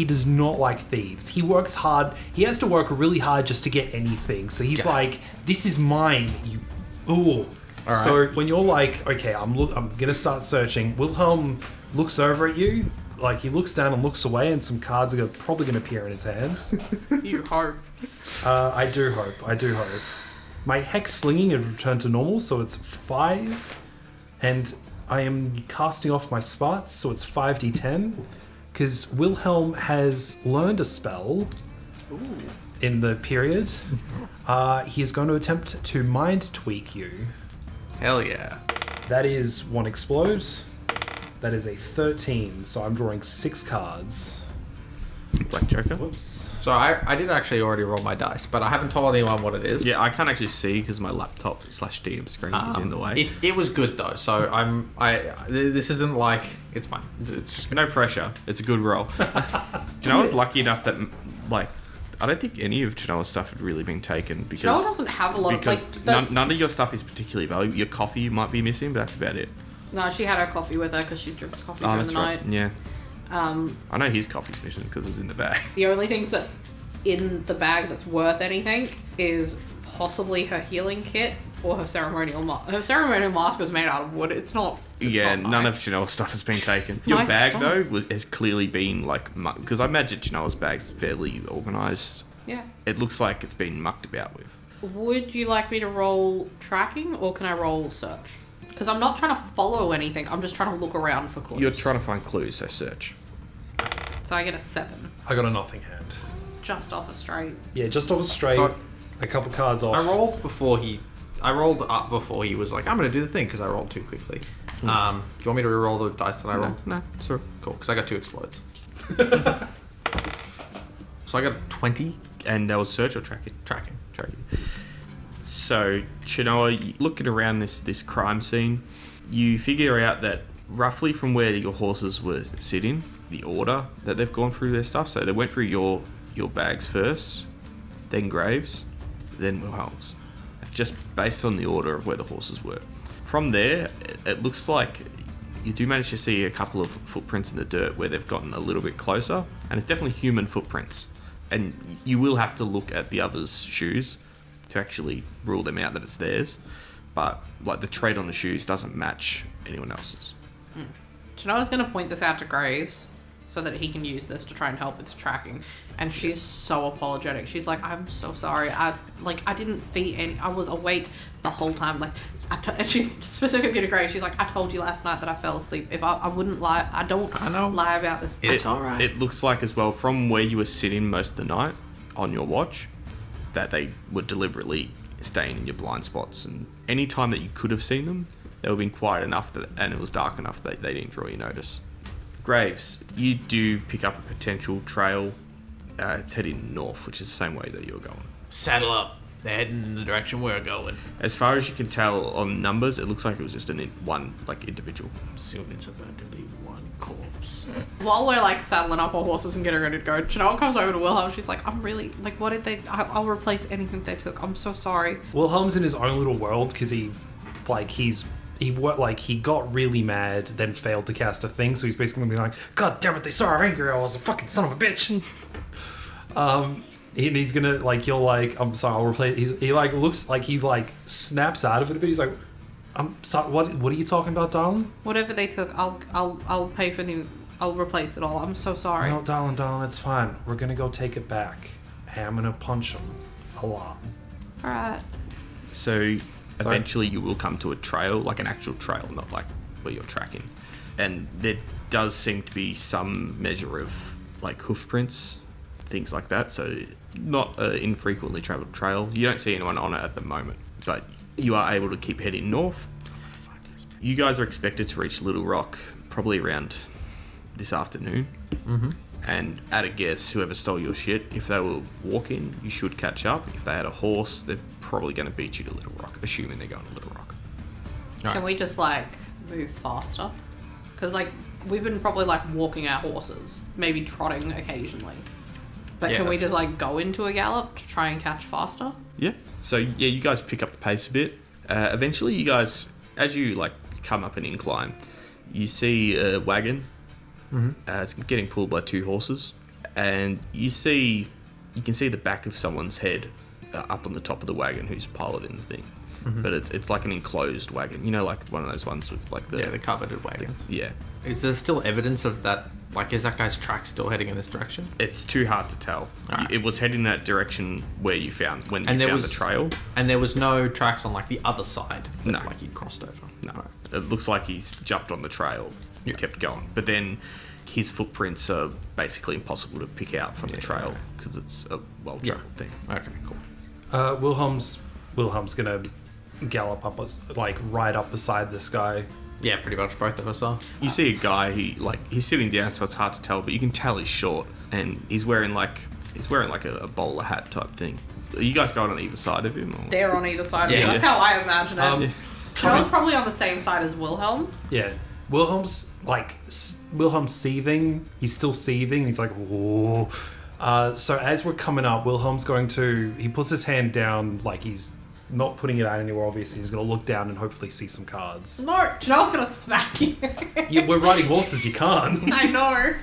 S4: does not like thieves. He works hard. He has to work really hard just to get anything. So he's like, "This is mine." Ooh.
S2: All right.
S4: So when you're like, "Okay, I'm gonna start searching," Wilhelm looks over at you. Like he looks down and looks away, and some cards are probably gonna appear in his hands.
S3: You hope.
S4: I do hope. My hex slinging has returned to normal, so it's 5. And I am casting off my spots, so it's 5d10. Because Wilhelm has learned a spell in the period. He is going to attempt to mind tweak you.
S2: Hell yeah.
S4: That is 1 explode. That is a 13, so I'm drawing 6 cards.
S1: Black Joker.
S4: Whoops.
S2: So I did actually already roll my dice, but I haven't told anyone what it is.
S1: Yeah, I can't actually see because my laptop / DM screen is in the way.
S2: It was good though, so this isn't like it's fine. It's just
S1: No pressure. It's a good roll. I was lucky enough that, like, I don't think any of Chinoa's stuff had really been taken because
S3: Chinoa doesn't have a lot of
S1: because
S3: like.
S1: none of your stuff is particularly valuable. Your coffee might be missing, but that's about it.
S3: No, she had her coffee with her because she drinks coffee
S1: Oh,
S3: during
S1: that's
S3: the
S1: right.
S3: night.
S1: Yeah. I know his coffee's missing because it's in the bag.
S3: The only things that's in the bag that's worth anything is possibly her healing kit or her ceremonial mask. Her ceremonial mask is made out of wood. It's not. It's not
S1: None
S3: nice.
S1: of Chinoa's stuff has been taken. Your
S3: Nice
S1: bag,
S3: stuff.
S1: though, has clearly been, like, because I imagine Chinoa's bag's fairly organised.
S3: Yeah.
S1: It looks like it's been mucked about with.
S3: Would you like me to roll tracking or can I roll search? Because I'm not trying to follow anything. I'm just trying to look around for clues.
S1: You're trying to find clues, so search.
S3: So I get a 7.
S4: I got a nothing hand.
S3: Just off a straight.
S4: Yeah, just off a straight.
S2: So-
S4: a couple cards off.
S2: I rolled up before he was like, I'm going to do the thing because I rolled too quickly. Do you want me to re-roll the dice that I rolled?
S1: No, sorry.
S2: Cool, because I got 2 explodes. So I got 20
S1: And that was search or tracking?
S2: tracking.
S1: So, Chinoa, looking around this crime scene, you figure out that roughly from where your horses were sitting, the order that they've gone through their stuff. So they went through your bags first, then Graves, then Wilhelm's, just based on the order of where the horses were. From there, it looks like you do manage to see a couple of footprints in the dirt where they've gotten a little bit closer, and it's definitely human footprints. And you will have to look at the others' shoes to actually rule them out that it's theirs. But like the tread on the shoes doesn't match anyone else's.
S3: Chinoa's going to point this out to Graves so that he can use this to try and help with tracking. And she's so apologetic. She's like, I'm so sorry. I didn't see any. I was awake the whole time. And she's specifically to Graves. She's like, I told you last night that I fell asleep. If I wouldn't lie, I don't lie about this.
S2: It's all right.
S1: It looks like as well from where you were sitting most of the night on your watch that they were deliberately staying in your blind spots, and any time that you could have seen them, they were being quiet enough and it was dark enough that they didn't draw your notice. Graves, you do pick up a potential trail. It's heading north, which is the same way that you're going.
S2: Saddle up. They're heading in the direction we're going.
S1: As far as you can tell on numbers, it looks like it was just one individual.
S2: Soon it's about to be one corpse.
S3: While we're saddling up our horses and getting ready to go, Chinoa comes over to Wilhelm. She's like, I'm really what did they? I'll replace anything they took. I'm so sorry.
S4: Wilhelm's in his own little world because he got really mad, then failed to cast a thing. So he's basically gonna be like, God damn it, they saw our angry. I was a fucking son of a bitch. He's gonna I'm sorry, I'll replace. He looks like he snaps out of it a bit. He's like, I'm sorry. What are you talking about, darling?
S3: Whatever they took, I'll pay for new. I'll replace it all. I'm so sorry.
S4: No, darling, it's fine. We're gonna go take it back. Hey, I'm gonna punch him a lot.
S3: All right.
S1: So eventually you will come to a trail, like an actual trail, not like where you're tracking. And there does seem to be some measure of hoof prints, things like that. So not an infrequently travelled trail. You don't see anyone on it at the moment, but you are able to keep heading north. You guys are expected to reach Little Rock probably around this afternoon.
S2: Mm-hmm.
S1: And at a guess, whoever stole your shit, if they were walking, you should catch up. If they had a horse, they're probably going to beat you to Little Rock, assuming they're going to Little Rock.
S3: Can we just move faster? Because we've been probably walking our horses, maybe trotting occasionally. But
S2: Yeah.
S3: can we just go into a gallop to try and catch faster?
S1: Yeah. So yeah, you guys pick up the pace a bit. Eventually, you guys, as you come up an incline, you see a wagon.
S2: Mm-hmm.
S1: It's getting pulled by 2 horses, and you can see the back of someone's head up on the top of the wagon who's piloting the thing.
S2: Mm-hmm.
S1: But it's like an enclosed wagon, one of those ones with
S2: the coveted wagons.
S1: Yeah.
S2: Is there still evidence of that? Is that guy's track still heading in this direction?
S1: It's too hard to tell.
S2: Alright.
S1: It was heading in that direction where you found the trail.
S2: And there was no tracks on the other side.
S1: No.
S2: He'd crossed over.
S1: No,
S2: Right.
S1: it looks like he's jumped on the trail and kept going. But then his footprints are basically impossible to pick out from the trail because it's a well-travelled thing.
S2: Okay, cool.
S4: Wilhelm's gonna gallop up, like right up beside this guy.
S2: Yeah, pretty much both of us are.
S1: You see a guy, he's sitting down, so it's hard to tell, but you can tell he's short, and he's wearing like a bowler hat type thing. Are you guys going on either side of him? Or?
S3: They're on either side of
S2: Yeah.
S3: him. That's how I imagine it.
S1: Yeah.
S3: Shell's probably on the same side as Wilhelm.
S4: Yeah. Wilhelm's seething. He's still seething. He's like, whoa. So as we're coming up, Wilhelm's he puts his hand down, like he's not putting it out anywhere, obviously. He's going to look down and hopefully see some cards.
S3: No, Shell's gonna smack you.
S4: We're riding horses, you can't.
S3: I know.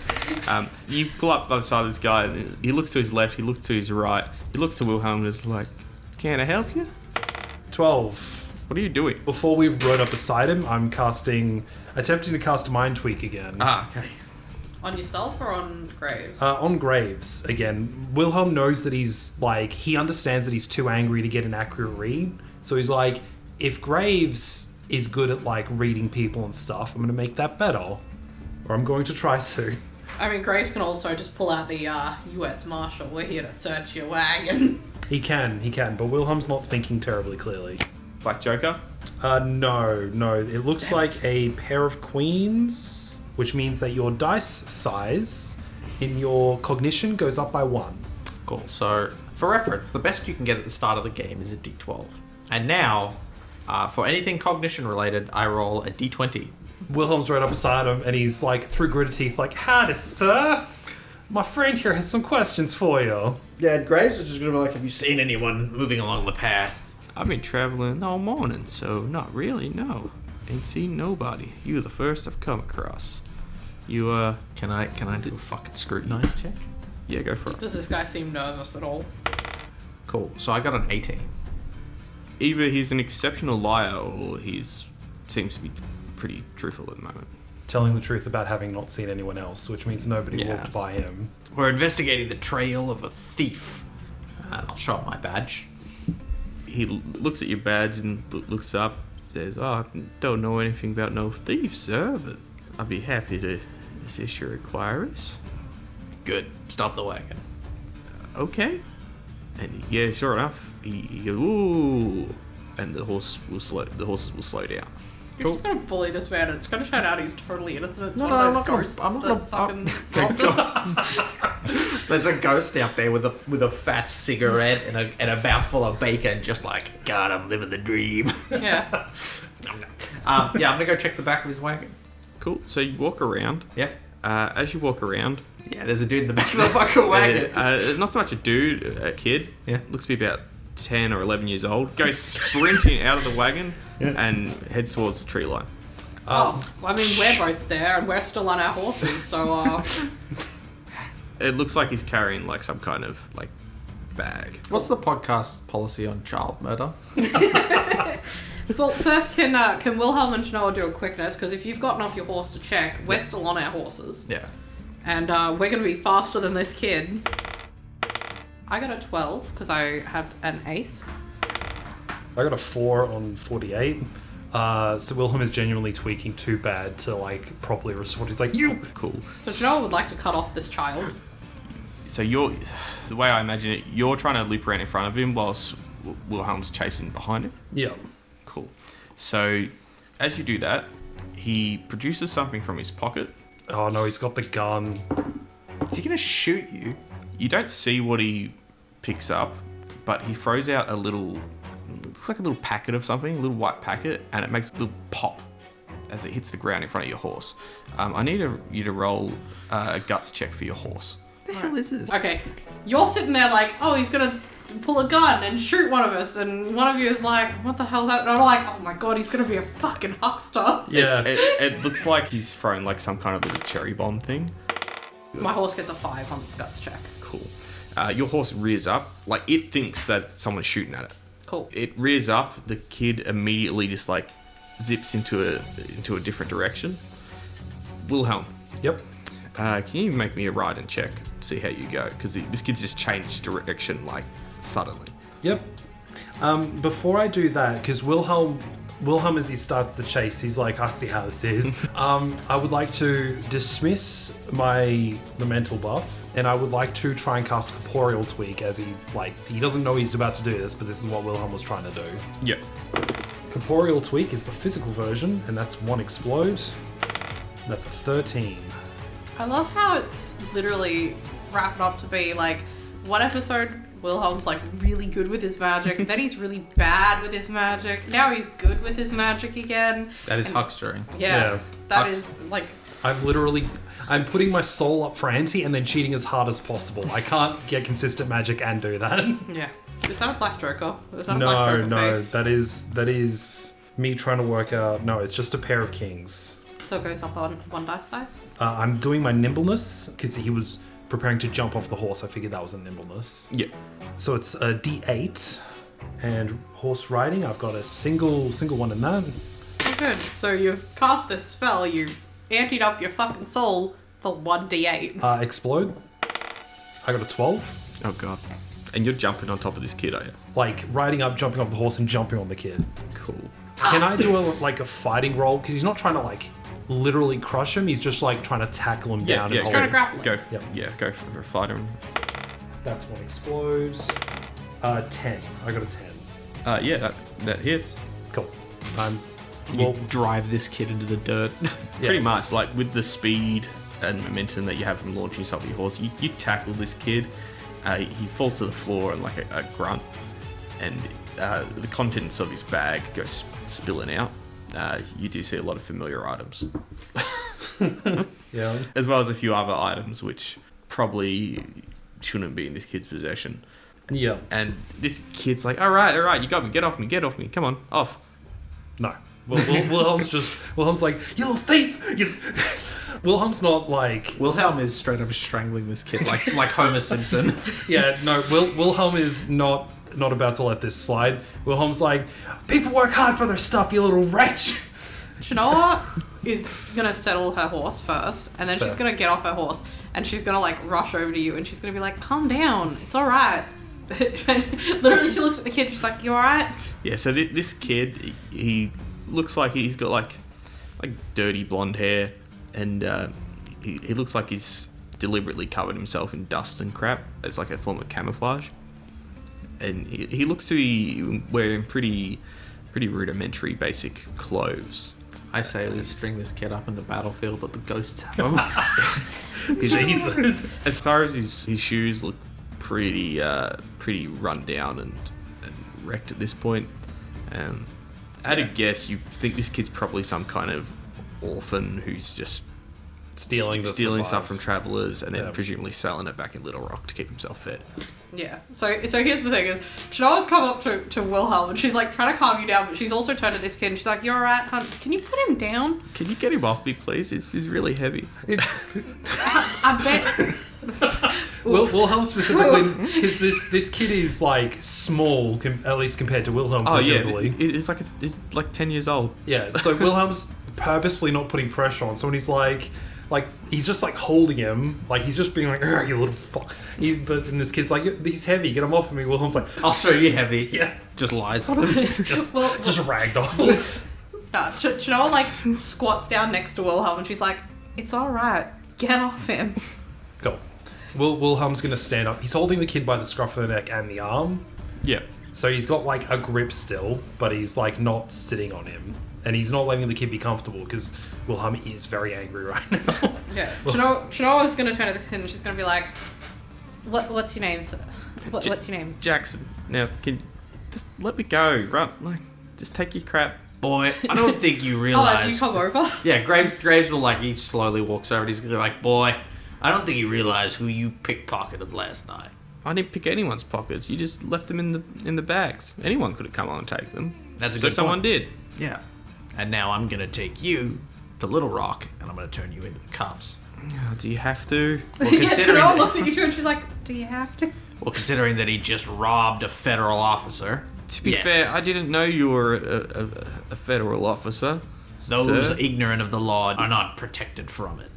S1: You pull up by the side of this guy, and he looks to his left, he looks to his right, he looks to Wilhelm and is like, can I help you?
S4: 12.
S1: What are you doing?
S4: Before we rode up beside him, I'm attempting to cast Mind Tweak again.
S1: Okay.
S3: On yourself or on Graves?
S4: On Graves, again. Wilhelm knows that he understands that he's too angry to get an accurate read. So he's like, if Graves is good at, like, reading people and stuff, I'm going to make that better. Or I'm going to try to.
S3: I mean, Graves can also just pull out the US Marshal. We're here to search your wagon.
S4: He can, but Wilhelm's not thinking terribly clearly.
S1: Black Joker?
S4: No. It looks like a pair of queens, which means that your dice size in your cognition goes up by 1.
S2: Cool. So, for reference, the best you can get at the start of the game is a D12. And now, for anything cognition related, I roll a D20.
S4: Wilhelm's right up beside him, and he's like, through gritted teeth, like, howdy, sir. My friend here has some questions for you.
S2: Yeah, Graves is just going to be like, have you seen anyone moving along the path?
S1: I've been traveling all morning, so not really, no. Ain't seen nobody. You're the first I've come across. You,
S2: Can I do a fucking scrutinize check?
S1: Yeah, go for it.
S3: Does this guy seem nervous at all?
S2: Cool. So I got an 18.
S1: Either he's an exceptional liar, or seems to be pretty truthful at the moment.
S4: Telling the truth about having not seen anyone else, which means nobody
S2: Yeah.
S4: walked by him.
S2: We're investigating the trail of a thief. And I'll show him my badge.
S1: He looks at your badge and looks up, says, I don't know anything about no thieves, sir, but I'd be happy to assist your inquiries.
S2: Good. Stop the wagon.
S1: Okay. And yeah, sure enough, he goes, ooh, and the horses will slow down.
S3: You're just gonna bully this man. It's gonna turn out he's totally innocent. It's
S2: No,
S3: one
S2: no,
S3: of
S2: I'm
S3: those
S2: not gonna-
S3: ghosts
S2: I'm not
S3: that
S2: gonna-
S3: fucking robbed us.
S2: There's a ghost out there with a fat cigarette and a mouthful of bacon, just like, God, I'm living the dream.
S3: Yeah.
S2: I'm gonna go check the back of his wagon.
S1: Cool. So you walk around.
S2: Yep.
S1: As you walk around,
S2: Yeah, there's a dude in the back of the fucking wagon.
S1: not so much a dude, a kid.
S2: Yeah.
S1: Looks to be about 10 or 11 years old. Goes sprinting out of the wagon and heads towards the tree line.
S3: Well, I mean, we're both there and we're still on our horses, so
S1: It looks like he's carrying like some kind of like bag.
S2: What's the podcast policy on child murder?
S3: Well, first, can Wilhelm and Shanoa do a quickness? Because if you've gotten off your horse to check, we're still on our horses.
S2: Yeah.
S3: And we're going to be faster than this kid. I got a 12 because I had an ace.
S4: I got a 4 on 48. So Wilhelm is genuinely tweaking too bad to like properly respond. He's like, you!
S1: Cool.
S3: So Shanoa would like to cut off this child.
S1: So the way I imagine it, you're trying to loop around in front of him whilst Wilhelm's chasing behind him.
S4: Yeah.
S1: Cool. So as you do that, he produces something from his pocket.
S4: Oh no, he's got the gun.
S2: Is he gonna shoot you?
S1: You don't see what he picks up, but he throws out a little, it looks like a little packet of something, a little white packet, and it makes a little pop as it hits the ground in front of your horse. I need you to roll a guts check for your horse.
S2: What the hell is this?
S3: Okay, you're sitting there like, oh, he's going to pull a gun and shoot one of us, and one of you is like, what the hell's that? And I'm like, oh my god, he's going to be a fucking huckster.
S4: Yeah.
S1: It looks like he's thrown like some kind of little cherry bomb thing.
S3: My horse gets a 5 on its guts check.
S1: Cool. Your horse rears up, like it thinks that someone's shooting at it.
S3: Cool.
S1: It rears up. The kid immediately just like zips into a different direction. Wilhelm,
S4: Yep.
S1: can you make me a ride and check, see how you go? Because this kid's just changed direction like suddenly.
S4: Yep. Before I do that, because Wilhelm, as he starts the chase, he's like, I see how this is. I would like to dismiss the mental buff, and I would like to try and cast Corporeal Tweak as he doesn't know he's about to do this, but this is what Wilhelm was trying to do.
S1: Yep.
S4: Corporeal Tweak is the physical version, and that's 1 explode. That's a 13.
S3: I love how it's literally wrapped up to be like one episode Wilhelm's like really good with his magic, then he's really bad with his magic, now he's good with his magic again.
S2: That is huckstering.
S3: Yeah. That is like
S4: I'm putting my soul up for ante and then cheating as hard as possible. I can't get consistent magic and do that.
S3: yeah. Is that a black joker? Is that a black joker face?
S4: that is me trying to work out. No, it's just a pair of kings.
S3: So it goes up on 1 dice size?
S4: I'm doing my nimbleness because he was preparing to jump off the horse. I figured that was a nimbleness.
S1: Yeah.
S4: So it's a D8, and horse riding. I've got a single one in that.
S3: Oh, good. So you've cast this spell. You anteed up your fucking soul for 1d8.
S4: Explode. I got a 12.
S1: Oh god. And you're jumping on top of this kid, are you?
S4: Like riding up, jumping off the horse, and jumping on the kid.
S1: Cool.
S4: Can I do a fighting roll? Because he's not trying to like literally crush him. He's just like trying to tackle him down.
S1: Yeah,
S4: and hold
S3: trying to
S4: him.
S3: grapple him.
S1: Go.
S4: Yep.
S1: Yeah, go for a fighter.
S4: That's 1 explode. 10. I got a 10.
S1: Yeah, that hits.
S4: Cool.
S2: You drive this kid into the dirt.
S1: Pretty much, like with the speed and momentum that you have from launching yourself off your horse, you tackle this kid. He falls to the floor and like a grunt, and the contents of his bag go spilling out. You do see a lot of familiar items.
S4: Yeah.
S1: As well as a few other items which probably shouldn't be in this kid's possession.
S4: Yeah.
S1: And this kid's like, all right, you got me, get off me, come on, off.
S4: No. Wilhelm's like, you little thief! Wilhelm's not like...
S2: Wilhelm is straight up strangling this kid like Homer Simpson.
S4: Yeah, no, Wilhelm is not about to let this slide. Wilhelm's like, people work hard for their stuff, you little wretch!
S3: Chinoa is gonna settle her horse first, and then she's gonna get off her horse, and she's gonna like rush over to you, and she's gonna be like, calm down, it's alright. Literally, she looks at the kid, she's like, you alright?
S1: Yeah, so this kid, he looks like he's got like dirty blonde hair, and he looks like he's deliberately covered himself in dust and crap as like a form of camouflage. And he looks to be wearing pretty rudimentary basic clothes.
S2: I say we string this kid up in the battlefield that the ghosts have.
S4: Jesus.
S1: As far as his shoes look pretty run down and wrecked at this point. At a guess, you think this kid's probably some kind of orphan who's just stealing stuff from travelers and then presumably selling it back in Little Rock to keep himself fed.
S3: Yeah. So here's the thing: is Chinoa's come up to Wilhelm and she's like trying to calm you down, but she's also turned to this kid and she's like, "You're alright, hon. Can you put him down?
S1: Can you get him off me, please? He's really heavy."
S3: I bet."
S4: Wilhelm specifically, because this kid is like small, at least compared to Wilhelm.
S1: Oh yeah,
S4: presumably.
S1: it's like 10 years old.
S4: Yeah. So Wilhelm's purposefully not putting pressure on. So when he's like he's just like holding him, like he's just being like, "You little fuck." And this kid's like, "He's heavy. Get him off of me." Wilhelm's like,
S2: I'll show you heavy.
S4: "Yeah."
S2: Just lies on him.
S4: just
S3: Well-
S4: ragdolls.
S3: Chinoa like squats down next to Wilhelm and she's like, "It's alright. Get off him."
S4: Go. Wilhelm's gonna stand up. He's holding the kid by the scruff of the neck and the arm.
S1: Yeah.
S4: So he's got like a grip still, but he's like not sitting on him. And he's not letting the kid be comfortable because Wilhelm is very angry right now.
S3: Yeah. Chinoa's gonna turn to this kid and she's gonna be like, What's your name? What's your name?
S1: Jackson. Now, can you just let me go, right? Like, just take your crap.
S2: Boy, I don't think you
S3: Oh,
S2: realize.
S3: have you come over?
S2: Yeah, Graves will he slowly walks over and he's gonna be like, "Boy, I don't think you realize who you pickpocketed last night."
S1: I didn't pick anyone's pockets. You just left them in the bags. Anyone could have come on and take them.
S2: That's a
S1: so
S2: good
S1: someone
S2: point.
S1: did.
S2: Yeah. And now I'm gonna take you to Little Rock and I'm gonna turn you into the cops.
S1: Oh, do you have to?
S2: Well,
S3: Yeah,
S2: considering
S3: Chinoa
S2: that-
S3: looks at you too and she's like, "Do you have to?"
S2: Well, considering that he just robbed a federal officer.
S1: To be
S2: yes.
S1: fair, I didn't know you were a federal officer.
S2: Those
S1: sir.
S2: ignorant of the law are not protected from it.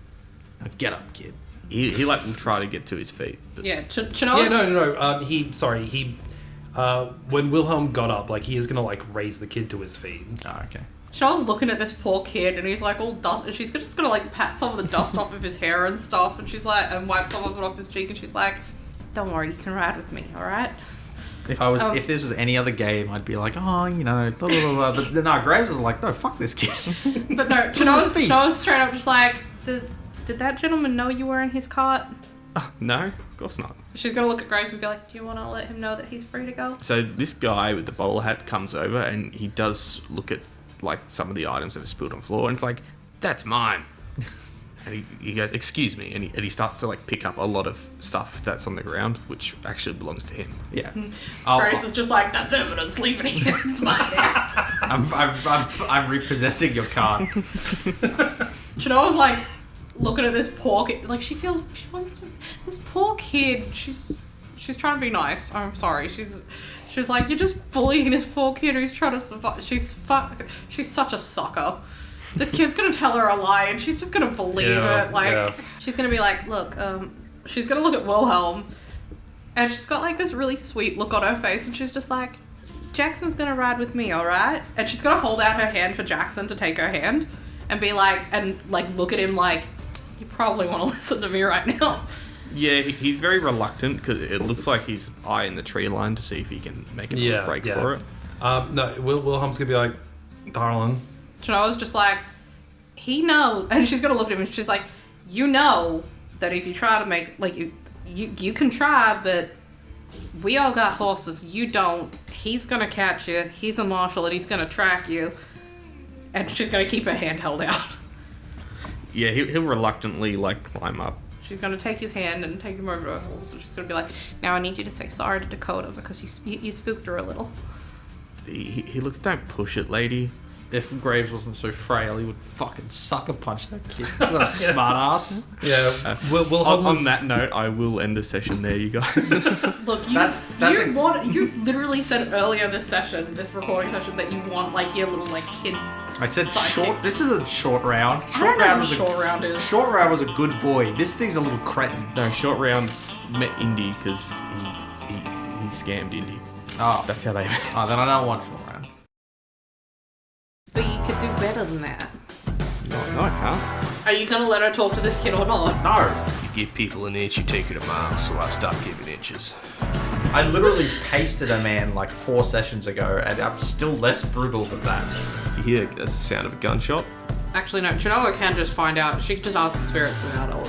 S2: Now get up, kid.
S1: He like will try to get to his feet. But
S3: Yeah, Chinoa's...
S4: Yeah, no. When Wilhelm got up, like he is gonna like raise the kid to his feet.
S2: Oh, okay.
S3: Chinoa's looking at this poor kid and he's like all dust, and she's just gonna like pat some of the dust off of his hair and stuff, and she's like, and wipe some of it off his cheek, and she's like, "Don't worry, you can ride with me, alright?"
S2: If this was any other game, I'd be like, blah blah blah blah. But no, Graves is like, no, fuck this kid.
S3: But no, Chinoa's straight up just like, did that gentleman know you were in his cart?
S1: No, of course not.
S3: She's gonna look at Graves and be like, do you want to let him know that he's free to go?
S1: So this guy with the bowler hat comes over and he does look at like some of the items that are spilled on the floor and it's like, that's mine. And he goes, excuse me, and he starts to like pick up a lot of stuff that's on the ground, which actually belongs to him.
S2: Yeah.
S3: Grace is just like, that's evidence, leave it here, it's mine now.
S2: I'm repossessing your car.
S3: Chinoa's like looking at this poor kid, like she wants to, this poor kid, she's trying to be nice, I'm sorry, she's like, you're just bullying this poor kid who's trying to survive, she's such a sucker. This kid's gonna tell her a lie and she's just gonna believe it. Like, she's gonna be like, look, she's gonna look at Wilhelm and she's got like this really sweet look on her face and she's just like, Jackson's gonna ride with me, alright? And she's gonna hold out her hand for Jackson to take her hand and be like, and like look at him like, you probably wanna listen to me right now.
S1: Yeah, he's very reluctant because it looks like he's eyeing the tree line to see if he can make a break for it.
S4: No, Wilhelm's gonna be like, darling.
S3: Chinoa's just like, he knows, and she's gonna look at him and she's like, you know that if you try to make, like, you can try, but we all got horses, you don't. He's gonna catch you, he's a marshal, and he's gonna track you. And she's gonna keep her hand held out.
S1: Yeah, he'll reluctantly, like, climb up.
S3: She's gonna take his hand and take him over to her horse, and she's gonna be like, now I need you to say sorry to Dakota because you spooked her a little.
S1: He looks, don't push it, lady.
S2: If Graves wasn't so frail, he would fucking sucker punch that kid. What a smart ass.
S4: Yeah.
S1: On that note, I will end the session there, you guys.
S3: Look, you literally said earlier this recording session, that you want like your little like kid.
S2: I said
S3: sidekick.
S2: short. This is a short round.
S3: I don't know what short round is.
S2: Short round was a good boy. This thing's a little cretin.
S1: No, short round met Indy because he scammed Indy.
S2: Oh,
S1: That's how they met.
S2: Oh, then I don't want short round.
S3: But you could do better than that.
S1: No, I can't.
S3: Are you gonna let her talk to this kid or not?
S2: No.
S5: You give people an inch, you take it a mile, so I've stopped giving inches.
S2: I literally pasted a man like 4 sessions ago, and I'm still less brutal than that.
S1: You hear that's the sound of a gunshot.
S3: Actually, no. Chinoa can just find out. She can just ask the spirits about all